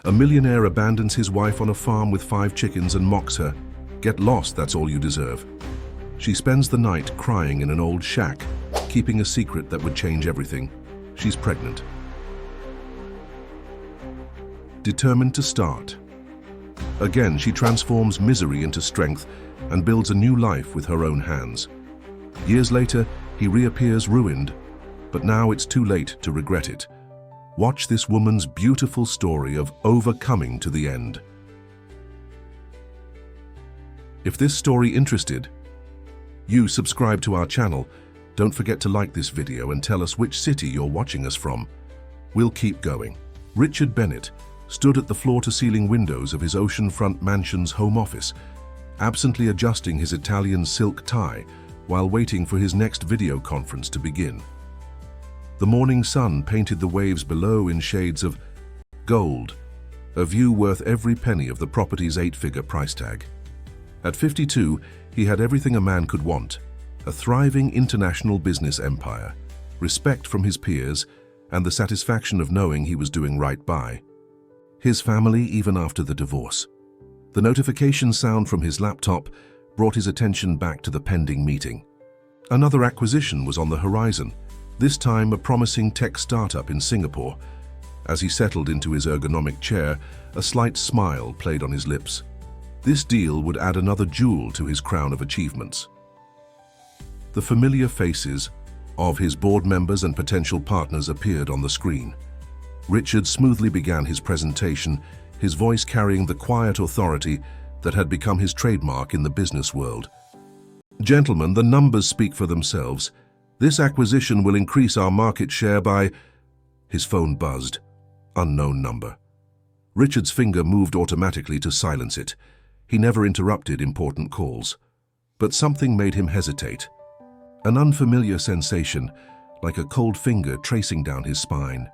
A millionaire abandons his wife on a farm with 5 chickens and mocks her. Get lost, that's all you deserve. She spends the night crying in an old shack, keeping a secret that would change everything. She's pregnant. Determined to start. Again, she transforms misery into strength and builds a new life with her own hands. Years later, he reappears ruined, but now it's too late to regret it. Watch this woman's beautiful story of overcoming to the end. If this story interested you, subscribe to our channel. Don't forget to like this video and tell us which city you're watching us from. We'll keep going. Richard Bennett stood at the floor-to-ceiling windows of his oceanfront mansion's home office, absently adjusting his Italian silk tie while waiting for his next video conference to begin. The morning sun painted the waves below in shades of gold, a view worth every penny of the property's 8-figure price tag. At 52, he had everything a man could want: a thriving international business empire, respect from his peers, and the satisfaction of knowing he was doing right by his family even after the divorce. The notification sound from his laptop brought his attention back to the pending meeting. Another acquisition was on the horizon, this time a promising tech startup in Singapore. As he settled into his ergonomic chair, a slight smile played on his lips. This deal would add another jewel to his crown of achievements. The familiar faces of his board members and potential partners appeared on the screen. Richard smoothly began his presentation, his voice carrying the quiet authority that had become his trademark in the business world. Gentlemen, the numbers speak for themselves. This acquisition will increase our market share by... His phone buzzed. Unknown number. Richard's finger moved automatically to silence it. He never interrupted important calls. But something made him hesitate. An unfamiliar sensation, like a cold finger tracing down his spine.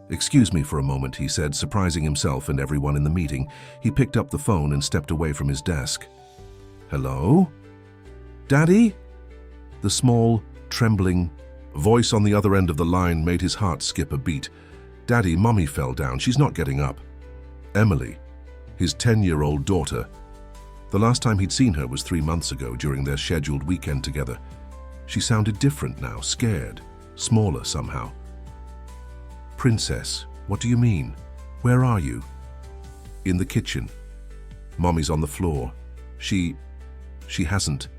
"Excuse me for a moment," he said, surprising himself and everyone in the meeting. He picked up the phone and stepped away from his desk. "Hello? Daddy?" The small, trembling voice on the other end of the line made his heart skip a beat. "Daddy, Mommy fell down. She's not getting up." Emily, his 10-year-old daughter. The last time he'd seen her was 3 months ago during their scheduled weekend together. She sounded different now, scared, smaller somehow. "Princess, what do you mean? Where are you?" "In the kitchen. Mommy's on the floor. She hasn't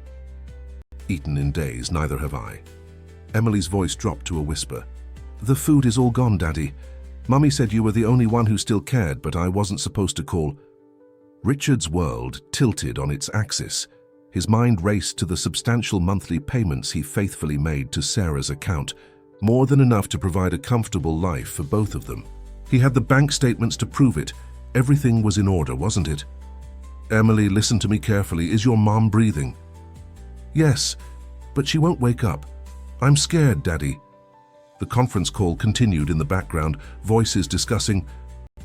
eaten in days, neither have I." Emily's voice dropped to a whisper. "The food is all gone, Daddy. Mommy said you were the only one who still cared, but I wasn't supposed to call." Richard's world tilted on its axis. His mind raced to the substantial monthly payments he faithfully made to Sarah's account, more than enough to provide a comfortable life for both of them. He had the bank statements to prove it. Everything was in order, wasn't it? "Emily, listen to me carefully. Is your mom breathing?" "Yes, but she won't wake up. I'm scared, Daddy." The conference call continued in the background, voices discussing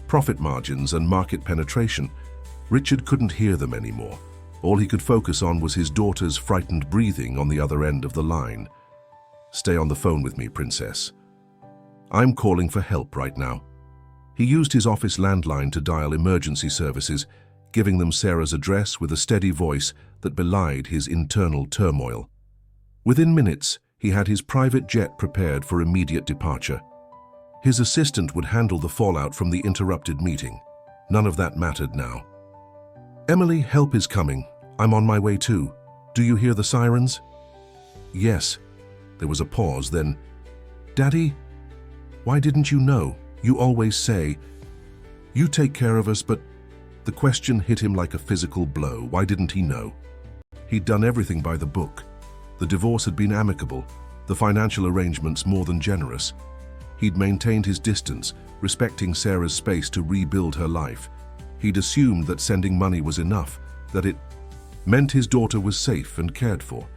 profit margins and market penetration. Richard couldn't hear them anymore. All he could focus on was his daughter's frightened breathing on the other end of the line. "Stay on the phone with me, Princess. I'm calling for help right now." He used his office landline to dial emergency services, giving them Sarah's address with a steady voice that belied his internal turmoil. Within minutes, he had his private jet prepared for immediate departure. His assistant would handle the fallout from the interrupted meeting. None of that mattered now. "Emily, help is coming. I'm on my way too. Do you hear the sirens?" "Yes." There was a pause, then, "Daddy, why didn't you know? You always say, you take care of us, but..." The question hit him like a physical blow. Why didn't he know? He'd done everything by the book. The divorce had been amicable, the financial arrangements more than generous. He'd maintained his distance, respecting Sarah's space to rebuild her life. He'd assumed that sending money was enough, that it meant his daughter was safe and cared for.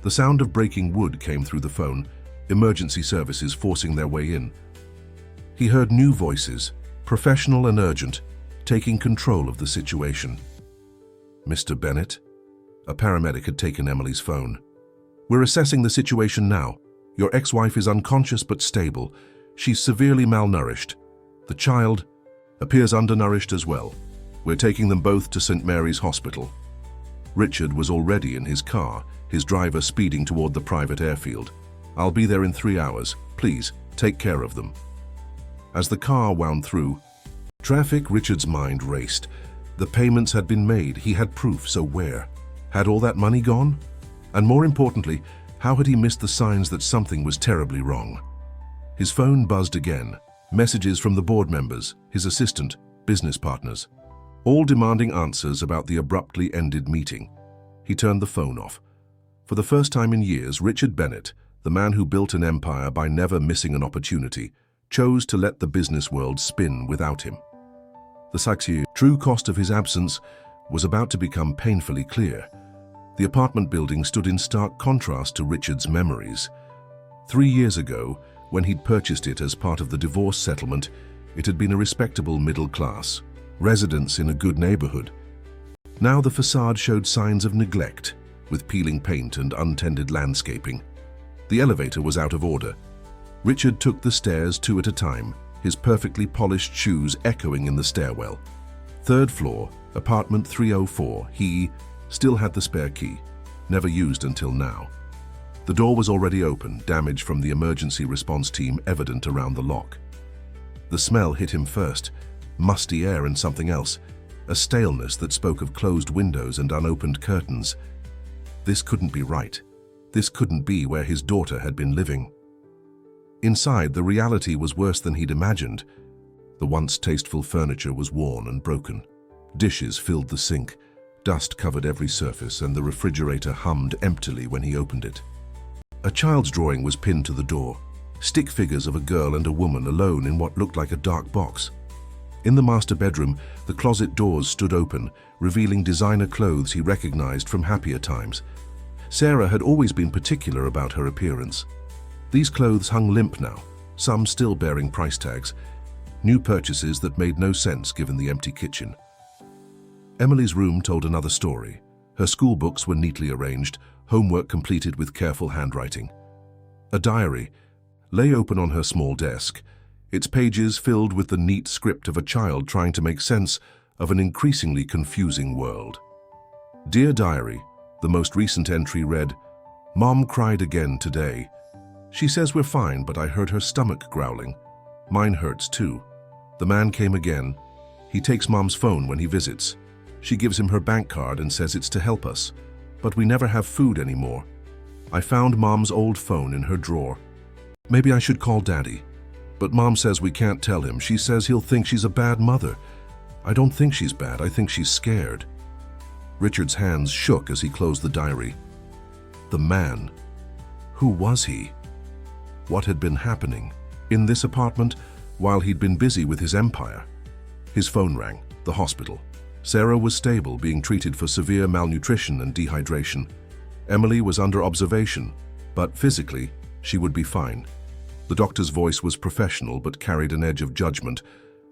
The sound of breaking wood came through the phone, emergency services forcing their way in. He heard new voices, professional and urgent, taking control of the situation. "Mr. Bennett?" A paramedic had taken Emily's phone. "We're assessing the situation now. Your ex-wife is unconscious but stable. She's severely malnourished. The child..." Appears undernourished as well. We're taking them both to St. Mary's Hospital. Richard was already in his car, his driver speeding toward the private airfield. I'll be there in 3 hours. Please, take care of them. As the car wound through traffic, Richard's mind raced. The payments had been made. He had proof, so where? Had all that money gone? And more importantly, how had he missed the signs that something was terribly wrong? His phone buzzed again. Messages from the board members, his assistant, business partners, all demanding answers about the abruptly ended meeting. He turned the phone off. For the first time in years, Richard Bennett, the man who built an empire by never missing an opportunity, chose to let the business world spin without him. The true cost of his absence was about to become painfully clear. The apartment building stood in stark contrast to Richard's memories. 3 years ago, when he'd purchased it as part of the divorce settlement, it had been a respectable middle class, residence in a good neighborhood. Now the facade showed signs of neglect, with peeling paint and untended landscaping. The elevator was out of order. Richard took the stairs 2 at a time, his perfectly polished shoes echoing in the stairwell. 3rd floor, apartment 304, he still had the spare key, never used until now. The door was already open, damage from the emergency response team evident around the lock. The smell hit him first, musty air and something else, a staleness that spoke of closed windows and unopened curtains. This couldn't be right. This couldn't be where his daughter had been living. Inside, the reality was worse than he'd imagined. The once tasteful furniture was worn and broken. Dishes filled the sink, dust covered every surface, and the refrigerator hummed emptily when he opened it. A child's drawing was pinned to the door, stick figures of a girl and a woman alone in what looked like a dark box. In the master bedroom, the closet doors stood open, revealing designer clothes he recognized from happier times. Sarah had always been particular about her appearance. These clothes hung limp now, some still bearing price tags, new purchases that made no sense given the empty kitchen. Emily's room told another story. Her school books were neatly arranged, homework completed with careful handwriting. A diary lay open on her small desk, its pages filled with the neat script of a child trying to make sense of an increasingly confusing world. Dear Diary, the most recent entry read, "Mom cried again today. She says we're fine, but I heard her stomach growling. Mine hurts too. The man came again. He takes Mom's phone when he visits. She gives him her bank card and says it's to help us. But we never have food anymore. I found Mom's old phone in her drawer. Maybe I should call Daddy. But Mom says we can't tell him. She says he'll think she's a bad mother. I don't think she's bad. I think she's scared." Richard's hands shook as he closed the diary. The man. Who was he? What had been happening in this apartment while he'd been busy with his empire? His phone rang. The hospital. Sarah was stable, being treated for severe malnutrition and dehydration. Emily was under observation, but physically, she would be fine. The doctor's voice was professional but carried an edge of judgment.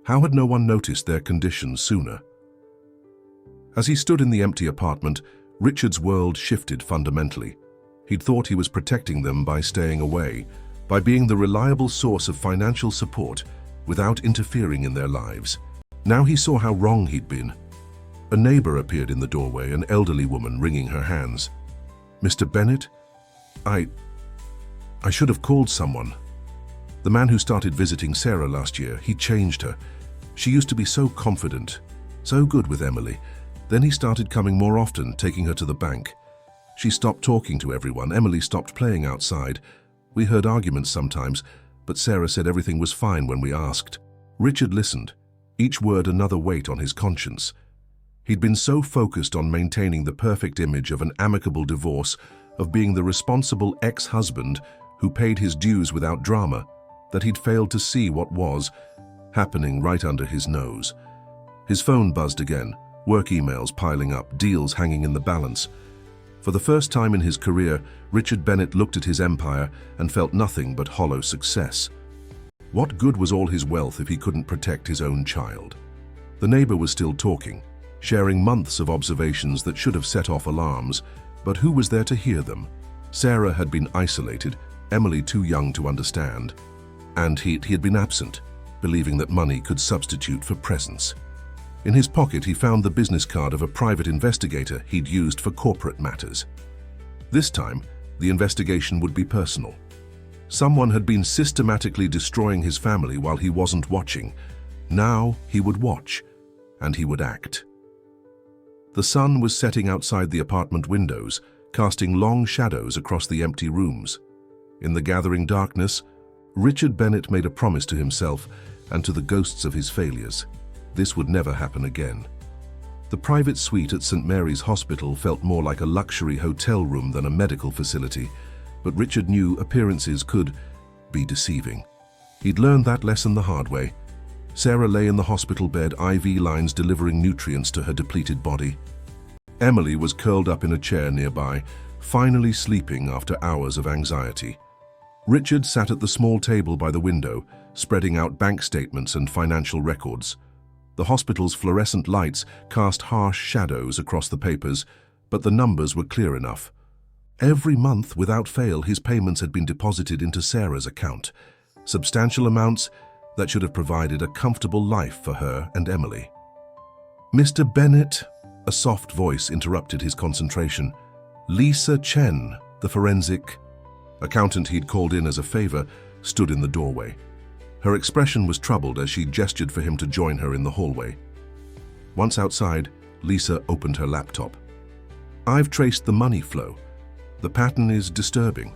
How had no one noticed their condition sooner? As he stood in the empty apartment, Richard's world shifted fundamentally. He'd thought he was protecting them by staying away, by being the reliable source of financial support without interfering in their lives. Now he saw how wrong he'd been. A neighbor appeared in the doorway, an elderly woman wringing her hands. "Mr. Bennett? I should have called someone. The man who started visiting Sarah last year, he changed her. She used to be so confident, so good with Emily. Then he started coming more often, taking her to the bank. She stopped talking to everyone. Emily stopped playing outside. We heard arguments sometimes, but Sarah said everything was fine when we asked." Richard listened, each word another weight on his conscience. He'd been so focused on maintaining the perfect image of an amicable divorce, of being the responsible ex-husband who paid his dues without drama, that he'd failed to see what was happening right under his nose. His phone buzzed again, work emails piling up, deals hanging in the balance. For the first time in his career, Richard Bennett looked at his empire and felt nothing but hollow success. What good was all his wealth if he couldn't protect his own child? The neighbor was still talking, sharing months of observations that should have set off alarms, but who was there to hear them? Sarah had been isolated, Emily too young to understand, and he had been absent. believing that money could substitute for presence. In his pocket, he found the business card of a private investigator he'd used for corporate matters. This time, the investigation would be personal. Someone had been systematically destroying his family while he wasn't watching. Now he would watch, and he would act. The sun was setting outside the apartment windows, casting long shadows across the empty rooms. In the gathering darkness, Richard Bennett made a promise to himself and to the ghosts of his failures. This would never happen again. The private suite at St. Mary's Hospital felt more like a luxury hotel room than a medical facility, but Richard knew appearances could be deceiving. He'd learned that lesson the hard way. Sarah lay in the hospital bed, IV lines delivering nutrients to her depleted body. Emily was curled up in a chair nearby, finally sleeping after hours of anxiety. Richard sat at the small table by the window, spreading out bank statements and financial records. The hospital's fluorescent lights cast harsh shadows across the papers, but the numbers were clear enough. Every month, without fail, his payments had been deposited into Sarah's account. Substantial amounts that should have provided a comfortable life for her and Emily. "Mr. Bennett," a soft voice interrupted his concentration. "Lisa Chen, the forensic accountant he'd called in as a favor, stood in the doorway. Her expression was troubled as she gestured for him to join her in the hallway. Once outside, Lisa opened her laptop. "I've traced the money flow. The pattern is disturbing.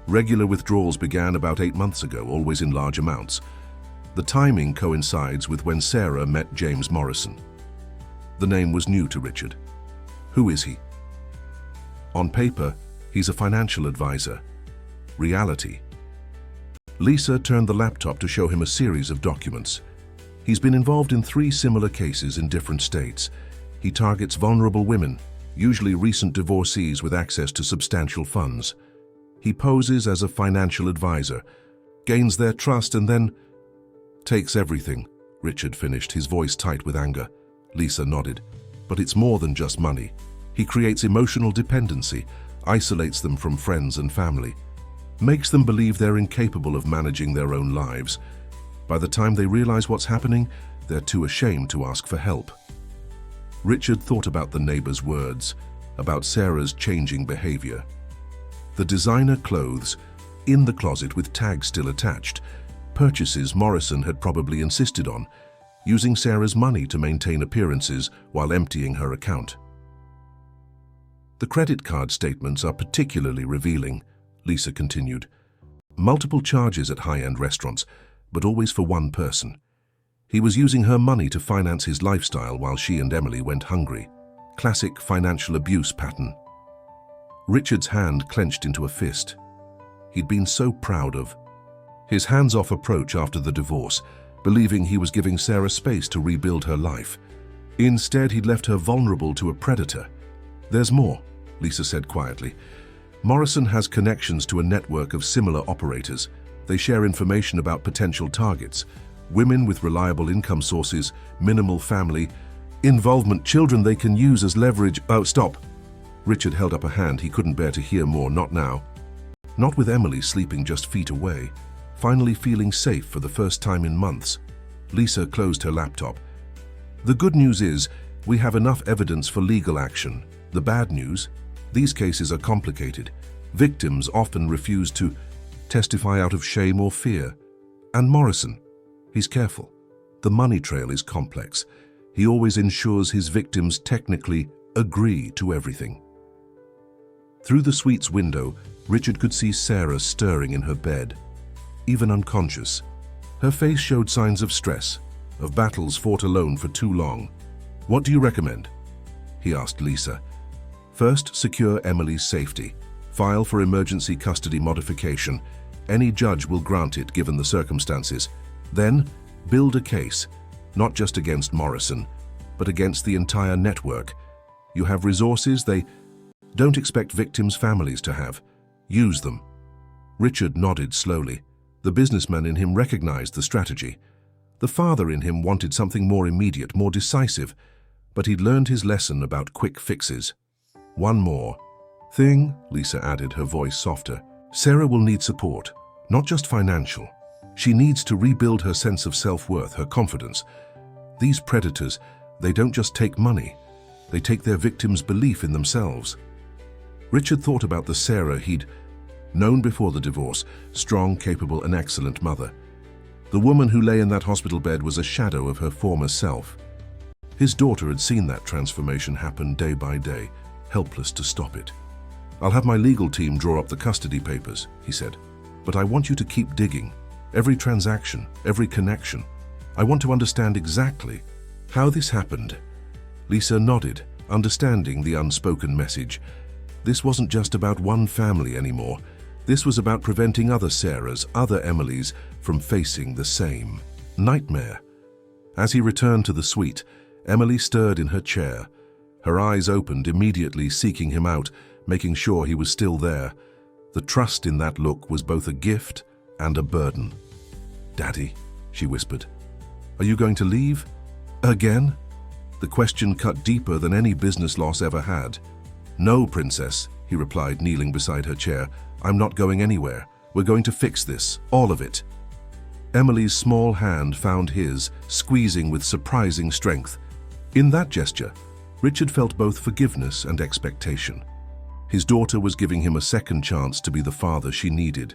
Regular withdrawals began about 8 months ago, always in large amounts. The timing coincides with when Sarah met James Morrison." The name was new to Richard. "Who is he?" "On paper, he's a financial advisor. Reality." Lisa turned the laptop to show him a series of documents. "He's been involved in 3 similar cases in different states. He targets vulnerable women, usually recent divorcees with access to substantial funds. He poses as a financial advisor, gains their trust, and then takes everything," Richard finished, his voice tight with anger. Lisa nodded. "But it's more than just money. He creates emotional dependency, isolates them from friends and family, makes them believe they're incapable of managing their own lives. By the time they realize what's happening, they're too ashamed to ask for help." Richard thought about the neighbor's words, about Sarah's changing behavior. The designer clothes, in the closet with tags still attached, purchases Morrison had probably insisted on, using Sarah's money to maintain appearances while emptying her account. "The credit card statements are particularly revealing," Lisa continued. "Multiple charges at high-end restaurants, but always for one person. He was using her money to finance his lifestyle while she and Emily went hungry. Classic financial abuse pattern." Richard's hand clenched into a fist. He'd been so proud of his hands-off approach after the divorce, believing he was giving Sarah space to rebuild her life. Instead, he'd left her vulnerable to a predator. "There's more," Lisa said quietly. "Morrison has connections to a network of similar operators. They share information about potential targets. Women with reliable income sources, minimal family involvement, children they can use as leverage." "Oh, stop." Richard held up a hand. He couldn't bear to hear more, not now. Not with Emily sleeping just feet away, finally feeling safe for the first time in months. Lisa closed her laptop. "The good news is, we have enough evidence for legal action. The bad news? These cases are complicated. Victims often refuse to testify out of shame or fear. And Morrison, he's careful. The money trail is complex. He always ensures his victims technically agree to everything." Through the suite's window, Richard could see Sarah stirring in her bed, even unconscious. Her face showed signs of stress, of battles fought alone for too long. "What do you recommend?" he asked Lisa. "First, secure Emily's safety. File for emergency custody modification. Any judge will grant it given the circumstances. Then, build a case, not just against Morrison, but against the entire network. You have resources they don't expect victims' families to have. Use them." Richard nodded slowly. The businessman in him recognized the strategy. The father in him wanted something more immediate, more decisive, but he'd learned his lesson about quick fixes. "One more thing," Lisa added, her voice softer. "Sarah will need support, not just financial. She needs to rebuild her sense of self-worth, her confidence. These predators, they don't just take money, they take their victims' belief in themselves. Richard thought about the Sarah he'd known before the divorce, strong, capable, and excellent mother. The woman who lay in that hospital bed was a shadow of her former self. His daughter had seen that transformation happen day by day, helpless to stop it. "I'll have my legal team draw up the custody papers," he said. "But I want you to keep digging. Every transaction, every connection. I want to understand exactly how this happened." Lisa nodded, understanding the unspoken message. This wasn't just about one family anymore. This was about preventing other Sarahs, other Emilys, from facing the same nightmare. As he returned to the suite, Emily stirred in her chair. Her eyes opened, immediately seeking him out, making sure he was still there. The trust in that look was both a gift and a burden. "Daddy," she whispered, "are you going to leave? Again?" The question cut deeper than any business loss ever had. "No, Princess," he replied, kneeling beside her chair. "I'm not going anywhere. We're going to fix this, all of it." Emily's small hand found his, squeezing with surprising strength. In that gesture, Richard felt both forgiveness and expectation. His daughter was giving him a second chance to be the father she needed.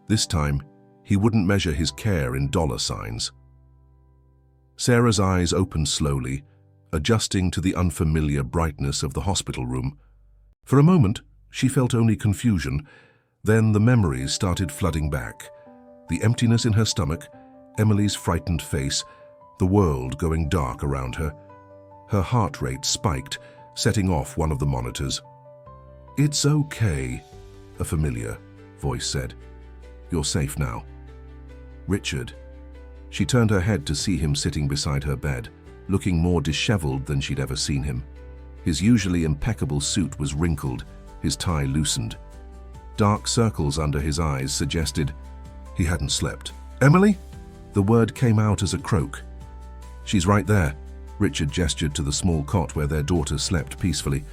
This time, he wouldn't measure his care in dollar signs. Sarah's eyes opened slowly, adjusting to the unfamiliar brightness of the hospital room. For a moment, she felt only confusion. Then the memories started flooding back. The emptiness in her stomach, Emily's frightened face, the world going dark around her. Her heart rate spiked, setting off one of the monitors. "It's okay," a familiar voice said. "You're safe now." "Richard." She turned her head to see him sitting beside her bed, looking more disheveled than she'd ever seen him. His usually impeccable suit was wrinkled, his tie loosened. Dark circles under his eyes suggested he hadn't slept. "Emily?" The word came out as a croak. "She's right there." Richard gestured to the small cot where their daughter slept peacefully.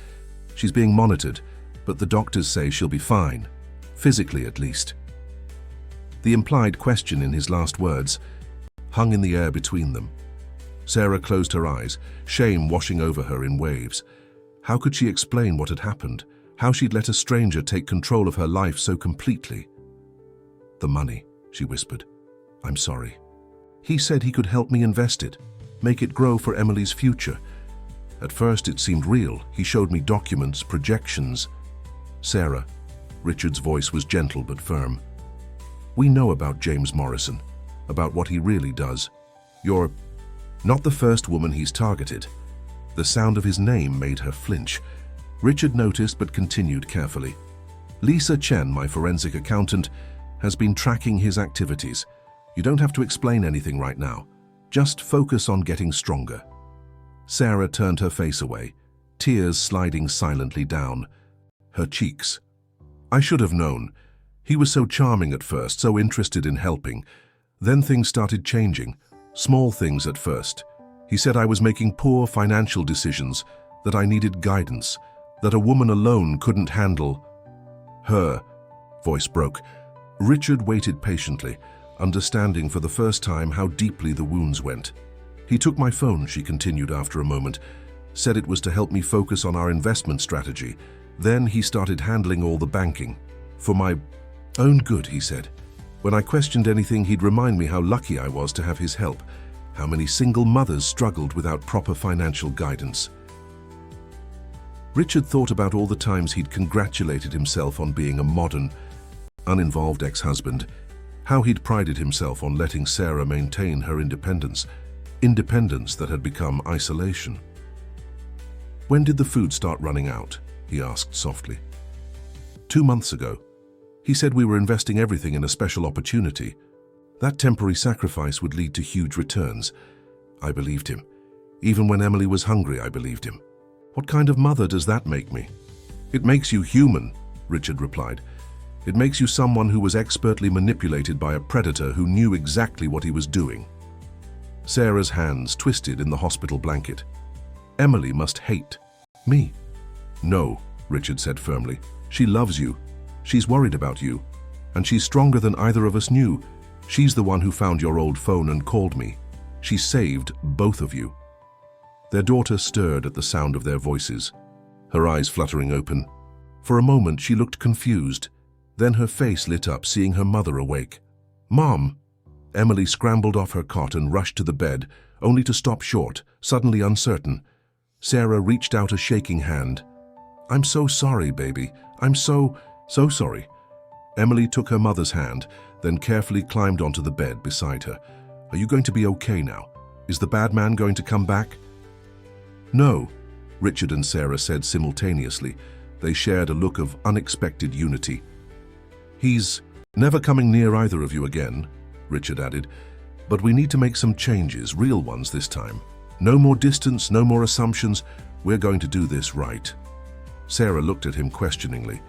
"She's being monitored, but the doctors say she'll be fine. Physically, at least." The implied question in his last words hung in the air between them. Sarah closed her eyes, shame washing over her in waves. How could she explain what had happened? How she'd let a stranger take control of her life so completely? "The money," she whispered. "I'm sorry. He said he could help me invest it, make it grow for Emily's future. At first it seemed real. He showed me documents, projections." "Sarah," Richard's voice was gentle but firm. "We know about James Morrison, about what he really does. You're not the first woman he's targeted." The sound of his name made her flinch. Richard noticed but continued carefully. "Lisa Chen, my forensic accountant, has been tracking his activities. You don't have to explain anything right now. Just focus on getting stronger." Sarah turned her face away, tears sliding silently down her cheeks. "I should have known. He was so charming at first, so interested in helping. Then things started changing, small things at first. He said I was making poor financial decisions, that I needed guidance, that a woman alone couldn't handle." Her voice broke. Richard waited patiently, understanding for the first time how deeply the wounds went. "He took my phone," she continued after a moment, "said it was to help me focus on our investment strategy. Then he started handling all the banking. For my own good," he said. "When I questioned anything, he'd remind me how lucky I was to have his help, how many single mothers struggled without proper financial guidance." Richard thought about all the times he'd congratulated himself on being a modern, uninvolved ex-husband, how he'd prided himself on letting Sarah maintain her independence that had become isolation. "When did the food start running out?" he asked softly. 2 months ago. He said we were investing everything in a special opportunity. That temporary sacrifice would lead to huge returns. I believed him. Even when Emily was hungry, I believed him. What kind of mother does that make me? "It makes you human," Richard replied. "It makes you someone who was expertly manipulated by a predator who knew exactly what he was doing." Sarah's hands twisted in the hospital blanket. "Emily must hate me." "No," Richard said firmly. "She loves you. She's worried about you. And she's stronger than either of us knew. She's the one who found your old phone and called me. She saved both of you." Their daughter stirred at the sound of their voices, her eyes fluttering open. For a moment she looked confused, then her face lit up seeing her mother awake. "Mom!" Emily scrambled off her cot and rushed to the bed, only to stop short, suddenly uncertain. Sarah reached out a shaking hand. "I'm so sorry, baby. I'm so sorry." Emily took her mother's hand, then carefully climbed onto the bed beside her. "Are you going to be okay now? Is the bad man going to come back?" "No," Richard and Sarah said simultaneously. They shared a look of unexpected unity. "He's never coming near either of you again," Richard added. "But we need to make some changes, real ones this time. No more distance, no more assumptions. We're going to do this right." Sarah looked at him questioningly.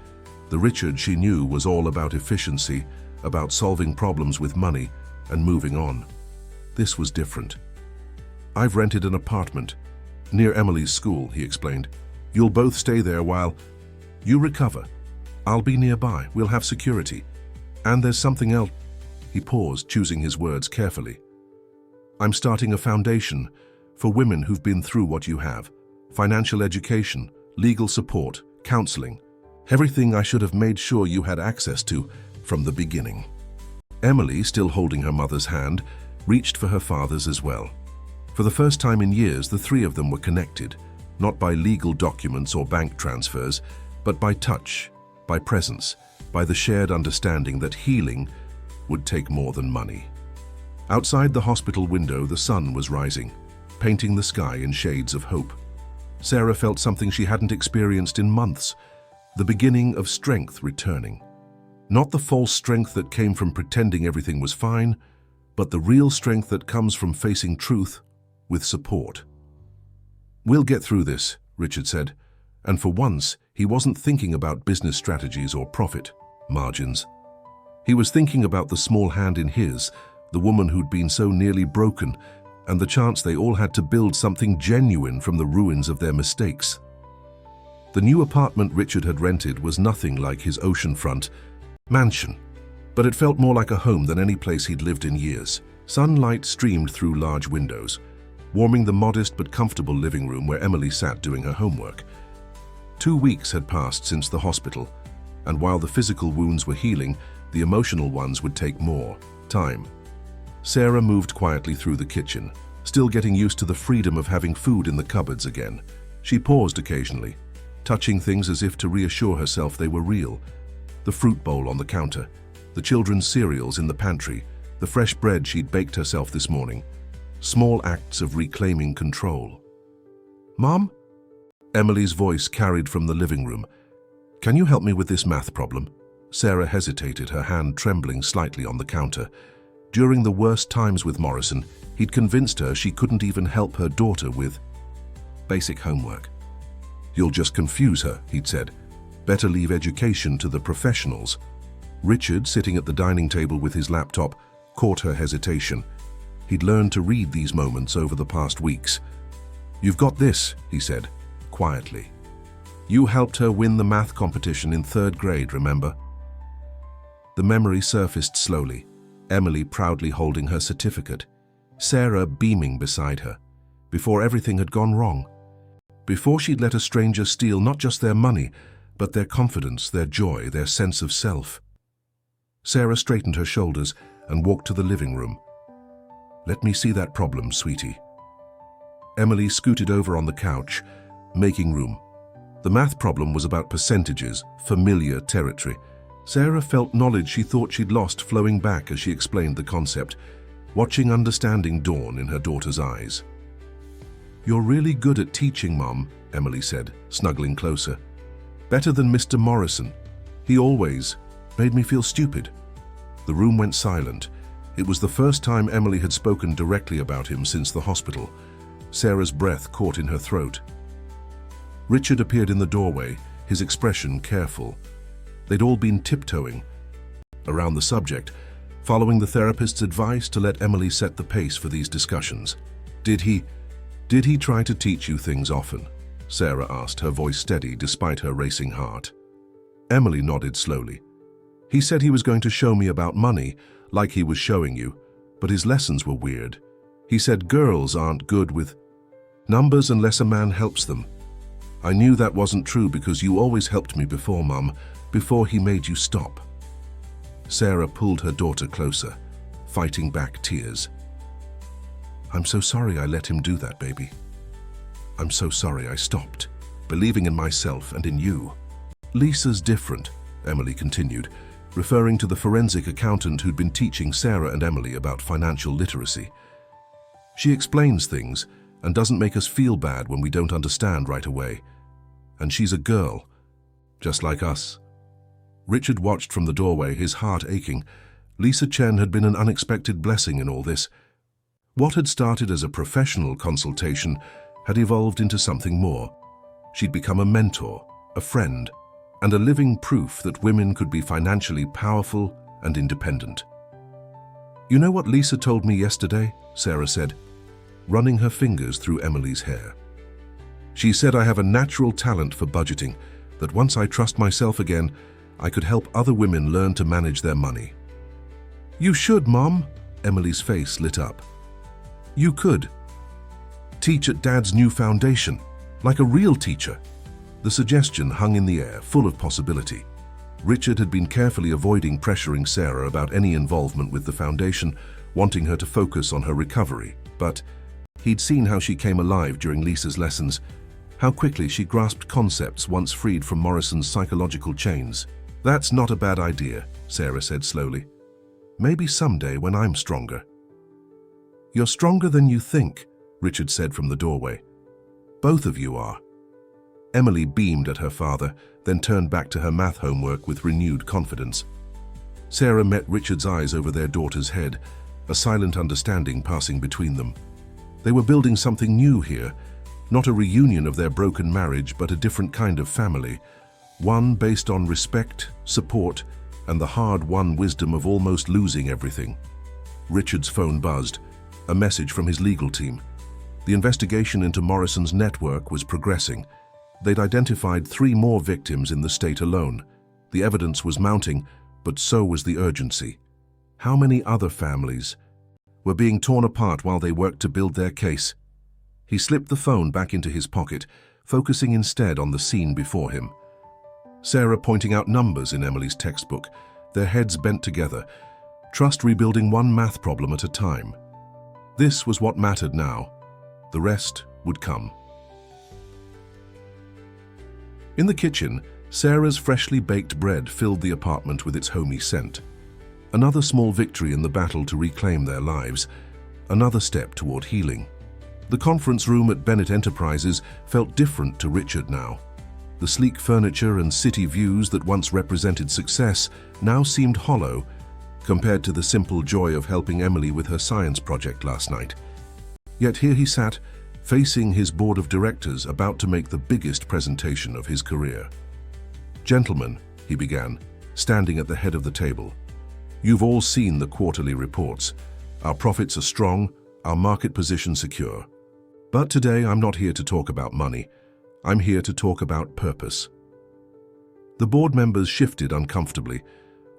The Richard she knew was all about efficiency, about solving problems with money and moving on. This was different. "I've rented an apartment near Emily's school," he explained. "You'll both stay there while you recover. I'll be nearby. We'll have security. And there's something else." He paused, choosing his words carefully. "I'm starting a foundation for women who've been through what you have. Financial education, legal support, counseling. Everything I should have made sure you had access to from the beginning." Emily, still holding her mother's hand, reached for her father's as well. For the first time in years, the three of them were connected, not by legal documents or bank transfers, but by touch, by presence, by the shared understanding that healing would take more than money. Outside the hospital window, the sun was rising, painting the sky in shades of hope. Sarah felt something she hadn't experienced in months, the beginning of strength returning. Not the false strength that came from pretending everything was fine, but the real strength that comes from facing truth with support. "We'll get through this," Richard said, and for once he wasn't thinking about business strategies or profit margins. He was thinking about the small hand in his, the woman who'd been so nearly broken, and the chance they all had to build something genuine from the ruins of their mistakes. The new apartment Richard had rented was nothing like his oceanfront mansion, but it felt more like a home than any place he'd lived in years. Sunlight streamed through large windows, warming the modest but comfortable living room where Emily sat doing her homework. 2 weeks had passed since the hospital, and while the physical wounds were healing, the emotional ones would take more time. Sarah moved quietly through the kitchen, still getting used to the freedom of having food in the cupboards again. She paused occasionally, touching things as if to reassure herself they were real. The fruit bowl on the counter, the children's cereals in the pantry, the fresh bread she'd baked herself this morning. Small acts of reclaiming control. "Mom?" Emily's voice carried from the living room. "Can you help me with this math problem?" Sarah hesitated, her hand trembling slightly on the counter. During the worst times with Morrison, he'd convinced her she couldn't even help her daughter with basic homework. "You'll just confuse her," he'd said. "Better leave education to the professionals." Richard, sitting at the dining table with his laptop, caught her hesitation. He'd learned to read these moments over the past weeks. "You've got this," he said, quietly. "You helped her win the math competition in 3rd grade, remember?" The memory surfaced slowly, Emily proudly holding her certificate, Sarah beaming beside her, before everything had gone wrong. Before she'd let a stranger steal not just their money, but their confidence, their joy, their sense of self. Sarah straightened her shoulders and walked to the living room. "Let me see that problem, sweetie." Emily scooted over on the couch, making room. The math problem was about percentages, familiar territory. Sarah felt knowledge she thought she'd lost flowing back as she explained the concept, watching understanding dawn in her daughter's eyes. "You're really good at teaching, Mom," Emily said, snuggling closer. "Better than Mr. Morrison. He always made me feel stupid." The room went silent. It was the first time Emily had spoken directly about him since the hospital. Sarah's breath caught in her throat. Richard appeared in the doorway, his expression careful. They'd all been tiptoeing around the subject, following the therapist's advice to let Emily set the pace for these discussions. Did he try to teach you things often?" Sarah asked, her voice steady despite her racing heart. Emily nodded slowly. "He said he was going to show me about money, like he was showing you, but his lessons were weird. He said girls aren't good with numbers unless a man helps them. I knew that wasn't true because you always helped me before, Mum, before he made you stop. Sarah pulled her daughter closer, fighting back tears. I'm so sorry I let him do that, baby. I'm so sorry I stopped, believing in myself and in you. Lisa's different, Emily continued, referring to the forensic accountant who'd been teaching Sarah and Emily about financial literacy. She explains things and doesn't make us feel bad when we don't understand right away. And she's a girl, just like us. Richard watched from the doorway, his heart aching. Lisa Chen had been an unexpected blessing in all this. What had started as a professional consultation had evolved into something more. She'd become a mentor, a friend, and a living proof that women could be financially powerful and independent. You know what Lisa told me yesterday? Sarah said, running her fingers through Emily's hair. She said I have a natural talent for budgeting, that once I trust myself again, I could help other women learn to manage their money. You should, Mom. Emily's face lit up. You could. Teach at Dad's new foundation, like a real teacher. The suggestion hung in the air, full of possibility. Richard had been carefully avoiding pressuring Sarah about any involvement with the foundation, wanting her to focus on her recovery. But he'd seen how she came alive during Lisa's lessons, how quickly she grasped concepts once freed from Morrison's psychological chains. That's not a bad idea, Sarah said slowly. Maybe someday when I'm stronger. You're stronger than you think, Richard said from the doorway. Both of you are. Emily beamed at her father, then turned back to her math homework with renewed confidence. Sarah met Richard's eyes over their daughter's head, a silent understanding passing between them. They were building something new here, not a reunion of their broken marriage, but a different kind of family, one based on respect, support, and the hard-won wisdom of almost losing everything. Richard's phone buzzed, a message from his legal team. The investigation into Morrison's network was progressing. They'd identified 3 more victims in the state alone. The evidence was mounting, but so was the urgency. How many other families were being torn apart while they worked to build their case? He slipped the phone back into his pocket, focusing instead on the scene before him. Sarah pointing out numbers in Emily's textbook, their heads bent together, trust rebuilding one math problem at a time. This was what mattered now. The rest would come. In the kitchen, Sarah's freshly baked bread filled the apartment with its homey scent. Another small victory in the battle to reclaim their lives, another step toward healing. The conference room at Bennett Enterprises felt different to Richard now. The sleek furniture and city views that once represented success now seemed hollow compared to the simple joy of helping Emily with her science project last night. Yet here he sat, facing his board of directors, about to make the biggest presentation of his career. Gentlemen, he began, standing at the head of the table. You've all seen the quarterly reports. Our profits are strong, our market position secure. But today I'm not here to talk about money. I'm here to talk about purpose. The board members shifted uncomfortably.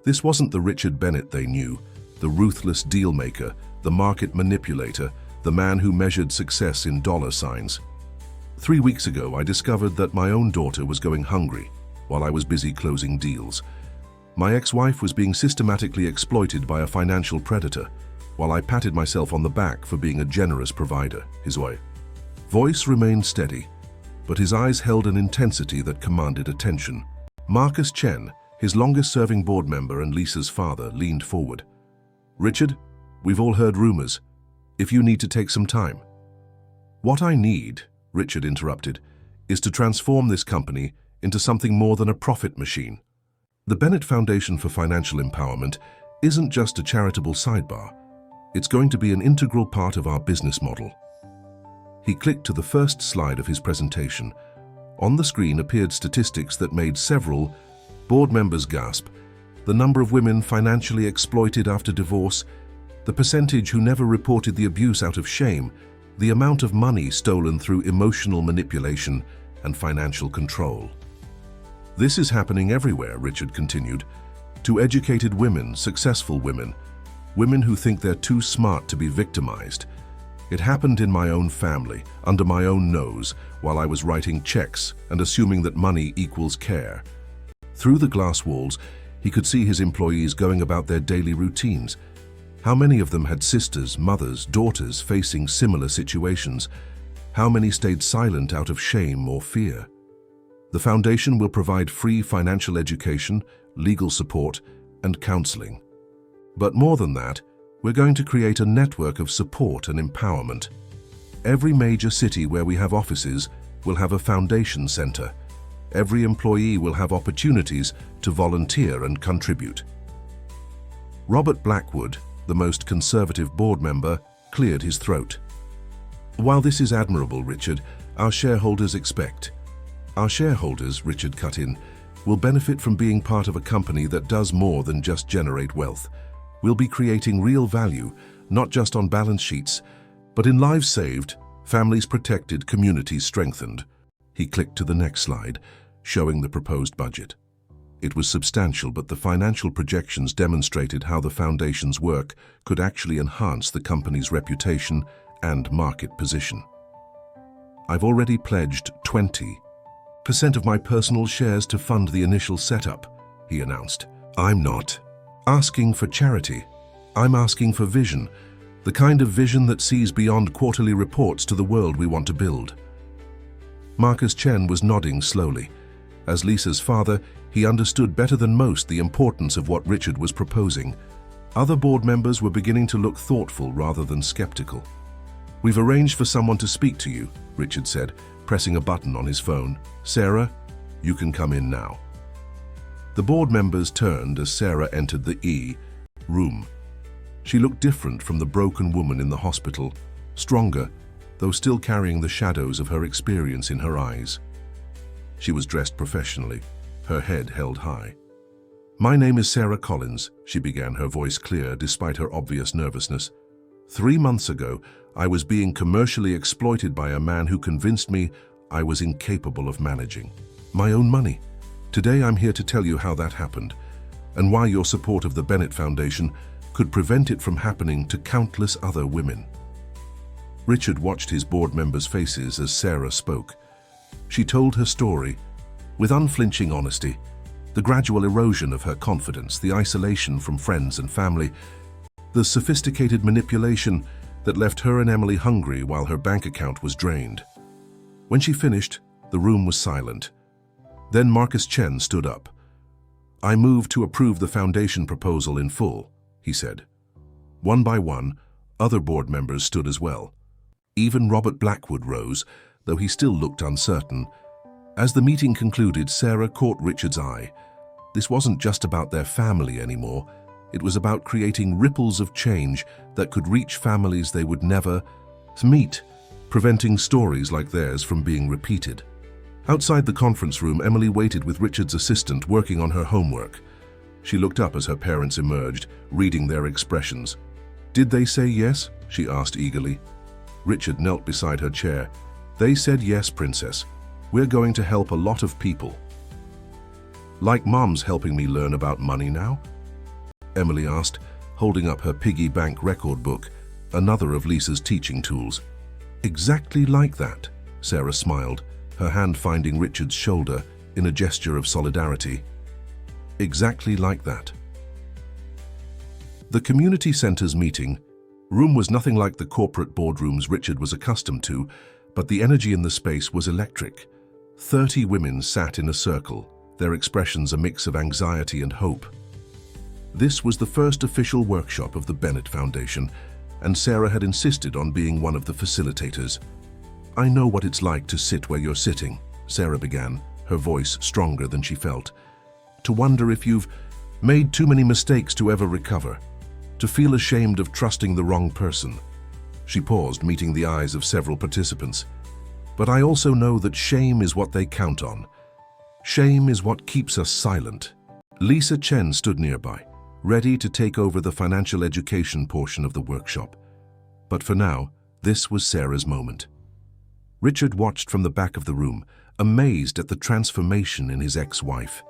This wasn't the Richard Bennett they knew, the ruthless deal maker, the market manipulator, the man who measured success in dollar signs. 3 weeks ago, I discovered that my own daughter was going hungry while I was busy closing deals. My ex-wife was being systematically exploited by a financial predator, while I patted myself on the back for being a generous provider. His voice remained steady, but his eyes held an intensity that commanded attention. Marcus Chen, his longest-serving board member and Lisa's father, leaned forward. Richard, we've all heard rumors. If you need to take some time. What I need, Richard interrupted, is to transform this company into something more than a profit machine. The Bennett Foundation for Financial Empowerment isn't just a charitable sidebar. It's going to be an integral part of our business model. He clicked to the first slide of his presentation. On the screen appeared statistics that made several board members gasp. The number of women financially exploited after divorce, the percentage who never reported the abuse out of shame, the amount of money stolen through emotional manipulation and financial control. This is happening everywhere, Richard continued. To educated women, successful women, Women who think they're too smart to be victimized. It happened in my own family, under my own nose, while I was writing checks and assuming that money equals care. Through the glass walls, he could see his employees going about their daily routines. How many of them had sisters, mothers, daughters facing similar situations? How many stayed silent out of shame or fear? The foundation will provide free financial education, legal support, and counseling. But more than that, we're going to create a network of support and empowerment. Every major city where we have offices will have a foundation center. Every employee will have opportunities to volunteer and contribute. Robert Blackwood, the most conservative board member, cleared his throat. While this is admirable, Richard, our shareholders expect. Our shareholders, Richard cut in, will benefit from being part of a company that does more than just generate wealth. We'll be creating real value, not just on balance sheets, but in lives saved, families protected, communities strengthened. He clicked to the next slide, showing the proposed budget. It was substantial, but the financial projections demonstrated how the foundation's work could actually enhance the company's reputation and market position. I've already pledged 20% of my personal shares to fund the initial setup, he announced. I'm not asking for charity. I'm asking for vision, the kind of vision that sees beyond quarterly reports to the world we want to build. Marcus Chen was nodding slowly. As Lisa's father, he understood better than most the importance of what Richard was proposing. Other board members were beginning to look thoughtful rather than skeptical. We've arranged for someone to speak to you, Richard said, pressing a button on his phone. Sarah, you can come in now. The board members turned as Sarah entered the room. She looked different from the broken woman in the hospital, stronger, though still carrying the shadows of her experience in her eyes. She was dressed professionally, her head held high. My name is Sarah Collins, she began, her voice clear despite her obvious nervousness. 3 months ago, I was being commercially exploited by a man who convinced me I was incapable of managing my own money. Today I'm here to tell you how that happened, and why your support of the Bennett Foundation could prevent it from happening to countless other women. Richard watched his board members' faces as Sarah spoke. She told her story with unflinching honesty, the gradual erosion of her confidence, the isolation from friends and family, the sophisticated manipulation that left her and Emily hungry while her bank account was drained. When she finished, the room was silent. Then Marcus Chen stood up. I move to approve the foundation proposal in full, he said. One by one, other board members stood as well. Even Robert Blackwood rose, though he still looked uncertain. As the meeting concluded, Sarah caught Richard's eye. This wasn't just about their family anymore. It was about creating ripples of change that could reach families they would never meet, preventing stories like theirs from being repeated. Outside the conference room, Emily waited with Richard's assistant working on her homework. She looked up as her parents emerged, reading their expressions. Did they say yes? She asked eagerly. Richard knelt beside her chair. They said yes, Princess. We're going to help a lot of people. Like Mom's helping me learn about money now? Emily asked, holding up her piggy bank record book, another of Lisa's teaching tools. Exactly like that, Sarah smiled, her hand finding Richard's shoulder in a gesture of solidarity. Exactly like that. The community center's meeting room was nothing like the corporate boardrooms Richard was accustomed to, but the energy in the space was electric. 30 women sat in a circle, their expressions a mix of anxiety and hope. This was the first official workshop of the Bennett Foundation, and Sarah had insisted on being one of the facilitators. I know what it's like to sit where you're sitting, Sarah began, her voice stronger than she felt. To wonder if you've made too many mistakes to ever recover. To feel ashamed of trusting the wrong person. She paused, meeting the eyes of several participants. But I also know that shame is what they count on. Shame is what keeps us silent. Lisa Chen stood nearby, ready to take over the financial education portion of the workshop. But for now, this was Sarah's moment. Richard watched from the back of the room, amazed at the transformation in his ex-wife.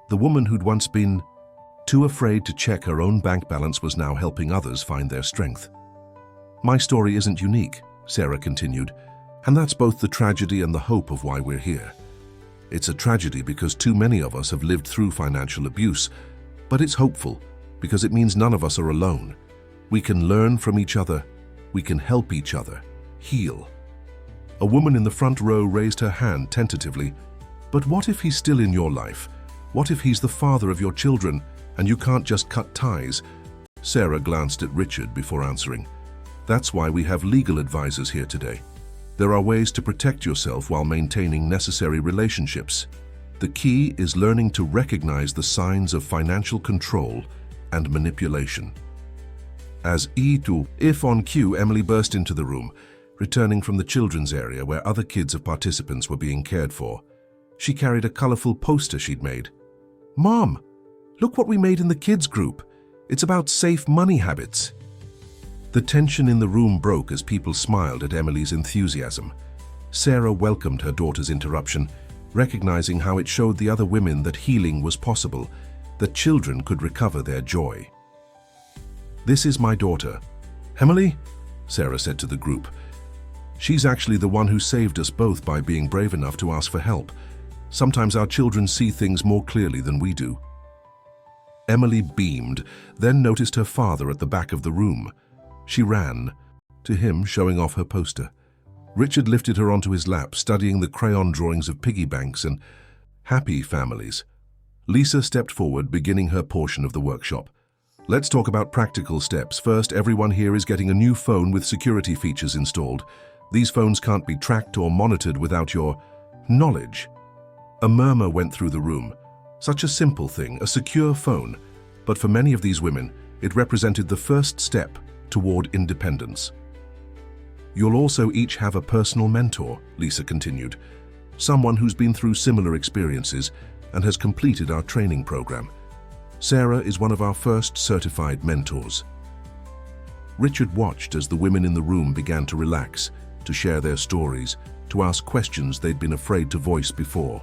The woman who'd once been Too afraid to check her own bank balance was now helping others find their strength. "My story isn't unique," Sarah continued, "and that's both the tragedy and the hope of why we're here. It's a tragedy because too many of us have lived through financial abuse, but it's hopeful because it means none of us are alone. We can learn from each other, we can help each other, heal." A woman in the front row raised her hand tentatively. "But what if he's still in your life? What if he's the father of your children and you can't just cut ties?" Sarah glanced at Richard before answering. "That's why we have legal advisors here today. There are ways to protect yourself while maintaining necessary relationships. The key is learning to recognize the signs of financial control and manipulation." As if on cue, Emily burst into the room, returning from the children's area where other kids of participants were being cared for. She carried a colorful poster she'd made. "Mom, look what we made in the kids group. It's about safe money habits." The tension in the room broke as people smiled at Emily's enthusiasm. Sarah welcomed her daughter's interruption, recognizing how it showed the other women that healing was possible, that children could recover their joy. "This is my daughter. Emily," Sarah said to the group. "She's actually the one who saved us both by being brave enough to ask for help. Sometimes our children see things more clearly than we do." Emily beamed, then noticed her father at the back of the room. She ran to him, showing off her poster. Richard lifted her onto his lap, studying the crayon drawings of piggy banks and happy families. Lisa stepped forward, beginning her portion of the workshop. "Let's talk about practical steps. First, everyone here is getting a new phone with security features installed. These phones can't be tracked or monitored without your knowledge." A murmur went through the room. Such a simple thing, a secure phone. But for many of these women, it represented the first step toward independence. "You'll also each have a personal mentor," Lisa continued. "Someone who's been through similar experiences and has completed our training program. Sarah is one of our first certified mentors." Richard watched as the women in the room began to relax, to share their stories, to ask questions they'd been afraid to voice before.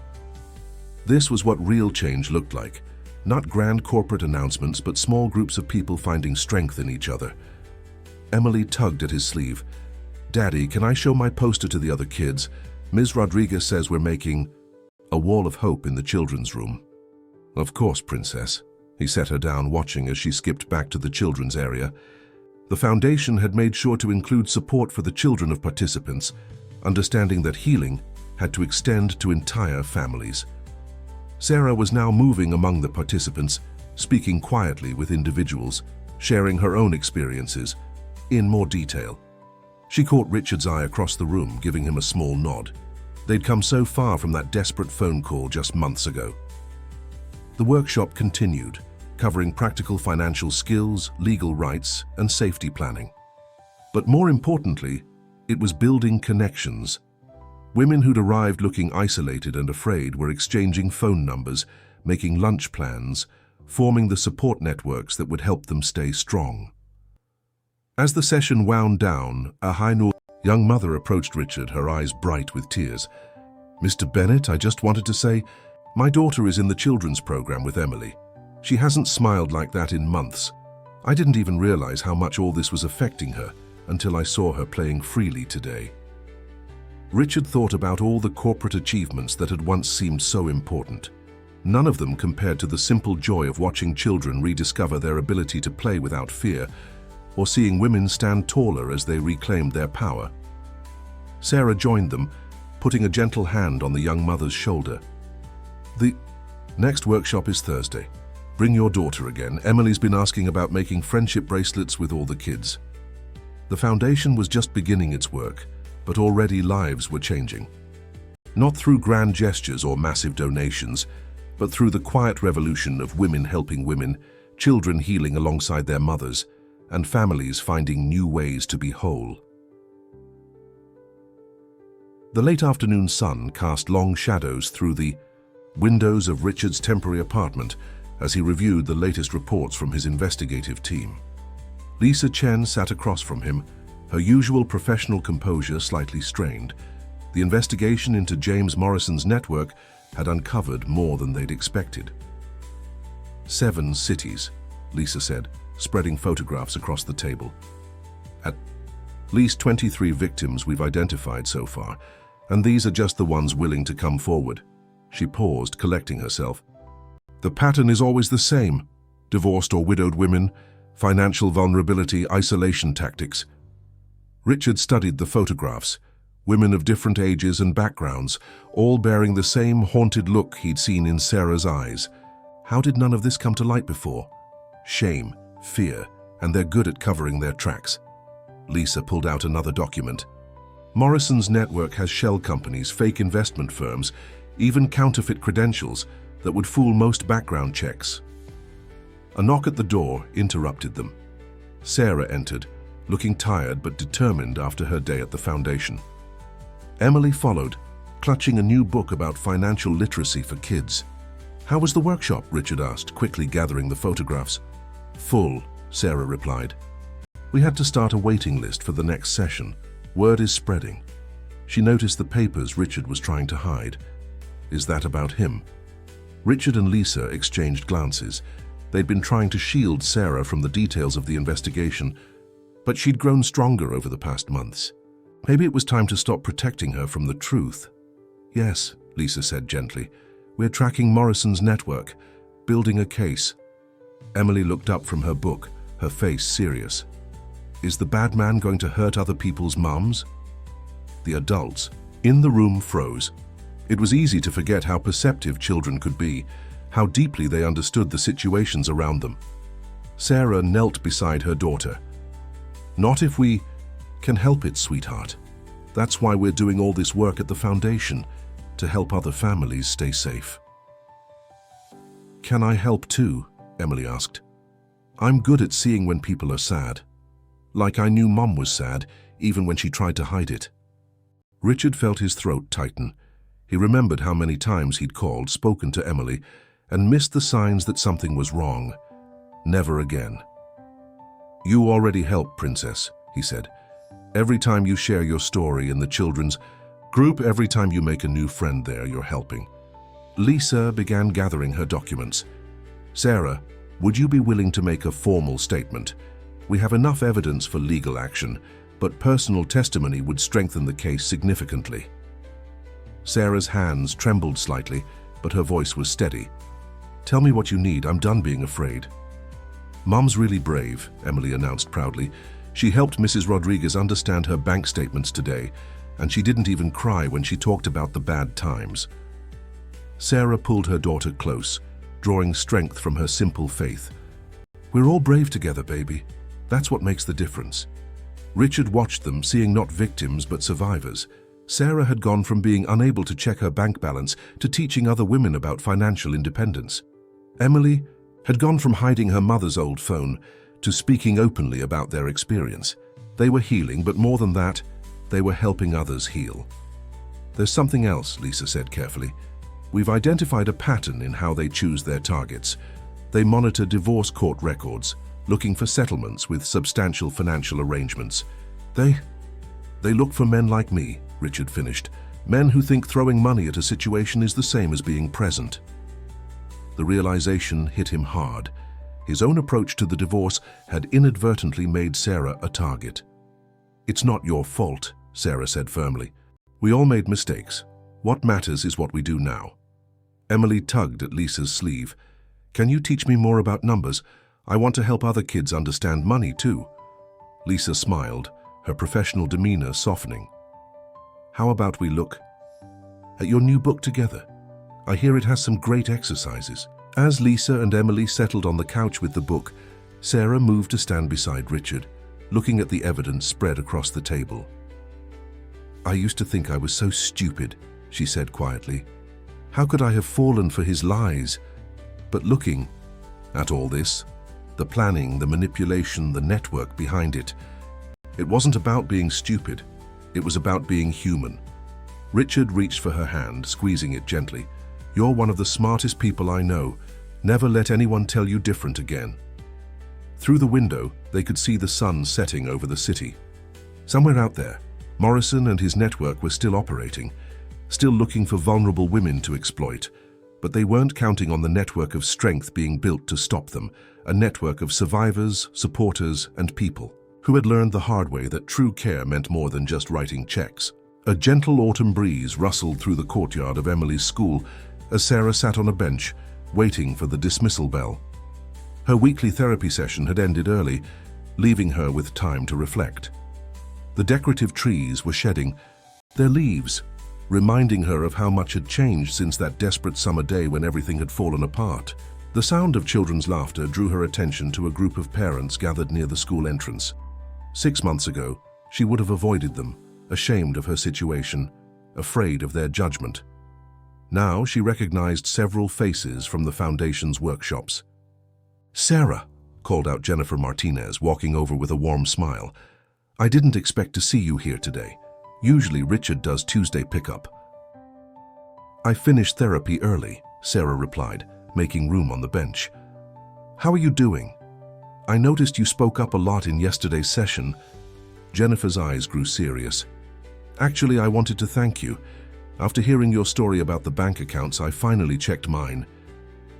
This was what real change looked like. Not grand corporate announcements, but small groups of people finding strength in each other. Emily tugged at his sleeve. "Daddy, can I show my poster to the other kids? Ms. Rodriguez says we're making a wall of hope in the children's room." "Of course, Princess." He set her down, watching as she skipped back to the children's area. The foundation had made sure to include support for the children of participants, understanding that healing had to extend to entire families. Sarah was now moving among the participants, speaking quietly with individuals, sharing her own experiences in more detail. She caught Richard's eye across the room, giving him a small nod. They'd come so far from that desperate phone call just months ago. The workshop continued, covering practical financial skills, legal rights, and safety planning. But more importantly, it was building connections. Women who'd arrived looking isolated and afraid were exchanging phone numbers, making lunch plans, forming the support networks that would help them stay strong. As the session wound down, a young mother approached Richard, her eyes bright with tears. "Mr. Bennett, I just wanted to say, my daughter is in the children's program with Emily. She hasn't smiled like that in months. I didn't even realize how much all this was affecting her until I saw her playing freely today." Richard thought about all the corporate achievements that had once seemed so important. None of them compared to the simple joy of watching children rediscover their ability to play without fear, or seeing women stand taller as they reclaimed their power. Sarah joined them, putting a gentle hand on the young mother's shoulder. "The next workshop is Thursday. Bring your daughter again. Emily's been asking about making friendship bracelets with all the kids." The foundation was just beginning its work, but already lives were changing. Not through grand gestures or massive donations, but through the quiet revolution of women helping women, children healing alongside their mothers, and families finding new ways to be whole. The late afternoon sun cast long shadows through the windows of Richard's temporary apartment as he reviewed the latest reports from his investigative team. Lisa Chen sat across from him, her usual professional composure slightly strained. The investigation into James Morrison's network had uncovered more than they'd expected. 7 cities, Lisa said, spreading photographs across the table. At least 23 victims we've identified so far, and these are just the ones willing to come forward. She paused, collecting herself. The pattern is always the same: divorced or widowed women, financial vulnerability, isolation tactics. Richard studied the photographs, women of different ages and backgrounds, all bearing the same haunted look he'd seen in Sarah's eyes. How did none of this come to light before? Shame, fear, and they're good at covering their tracks. Lisa pulled out another document. Morrison's network has shell companies, fake investment firms, even counterfeit credentials that would fool most background checks. A knock at the door interrupted them. Sarah entered, looking tired but determined after her day at the foundation. Emily followed, clutching a new book about financial literacy for kids. "How was the workshop?" Richard asked, quickly gathering the photographs. "Full," Sarah replied. "We had to start a waiting list for the next session. Word is spreading." She noticed the papers Richard was trying to hide. Is that about him? Richard and Lisa exchanged glances. They'd been trying to shield Sarah from the details of the investigation, but she'd grown stronger over the past months. Maybe it was time to stop protecting her from the truth. "Yes," Lisa said gently. "We're tracking Morrison's network, building a case." Emily looked up from her book, her face serious. "Is the bad man going to hurt other people's mums?" The adults in the room froze. It was easy to forget how perceptive children could be, how deeply they understood the situations around them. Sarah knelt beside her daughter. "Not if we can help it, sweetheart. That's why we're doing all this work at the foundation, to help other families stay safe." "Can I help too?" Emily asked. "I'm good at seeing when people are sad. Like I knew Mom was sad, even when she tried to hide it." Richard felt his throat tighten. He remembered how many times he'd called, spoken to Emily, and missed the signs that something was wrong. Never again. "You already help, Princess," he said. "Every time you share your story in the children's group, every time you make a new friend there, you're helping." Lisa began gathering her documents. "Sarah, would you be willing to make a formal statement? We have enough evidence for legal action, but personal testimony would strengthen the case significantly." Sarah's hands trembled slightly, but her voice was steady. "Tell me what you need. I'm done being afraid." "Mom's really brave," Emily announced proudly. "She helped Mrs. Rodriguez understand her bank statements today, and she didn't even cry when she talked about the bad times." Sarah pulled her daughter close, drawing strength from her simple faith. "We're all brave together, baby. That's what makes the difference." Richard watched them, seeing not victims but survivors. Sarah had gone from being unable to check her bank balance to teaching other women about financial independence. Emily had gone from hiding her mother's old phone to speaking openly about their experience. They were healing, but more than that, they were helping others heal. "There's something else," Lisa said carefully. "We've identified a pattern in how they choose their targets. They monitor divorce court records, looking for settlements with substantial financial arrangements. They look for men like me," Richard finished. "Men who think throwing money at a situation is the same as being present." The realization hit him hard. His own approach to the divorce had inadvertently made Sarah a target. "It's not your fault," Sarah said firmly. "We all made mistakes. What matters is what we do now." Emily tugged at Lisa's sleeve. "Can you teach me more about numbers? I want to help other kids understand money too." Lisa smiled, her professional demeanor softening. "How about we look at your new book together? I hear it has some great exercises." As Lisa and Emily settled on the couch with the book, Sarah moved to stand beside Richard, looking at the evidence spread across the table. "I used to think I was so stupid," she said quietly. "How could I have fallen for his lies? But looking at all this, the planning, the manipulation, the network behind it, it wasn't about being stupid. It was about being human." Richard reached for her hand, squeezing it gently. "You're one of the smartest people I know. Never let anyone tell you different again." Through the window, they could see the sun setting over the city. Somewhere out there, Morrison and his network were still operating, still looking for vulnerable women to exploit. But they weren't counting on the network of strength being built to stop them, a network of survivors, supporters, and people who had learned the hard way that true care meant more than just writing checks. A gentle autumn breeze rustled through the courtyard of Emily's school as Sarah sat on a bench, waiting for the dismissal bell. Her weekly therapy session had ended early, leaving her with time to reflect. The decorative trees were shedding their leaves, reminding her of how much had changed since that desperate summer day when everything had fallen apart. The sound of children's laughter drew her attention to a group of parents gathered near the school entrance. 6 months ago, she would have avoided them, ashamed of her situation, afraid of their judgment. Now she recognized several faces from the Foundation's workshops. "Sarah," called out Jennifer Martinez, walking over with a warm smile. "I didn't expect to see you here today. Usually Richard does Tuesday pickup." "I finished therapy early," Sarah replied, making room on the bench. "How are you doing? I noticed you spoke up a lot in yesterday's session." Jennifer's eyes grew serious. "Actually, I wanted to thank you. After hearing your story about the bank accounts, I finally checked mine.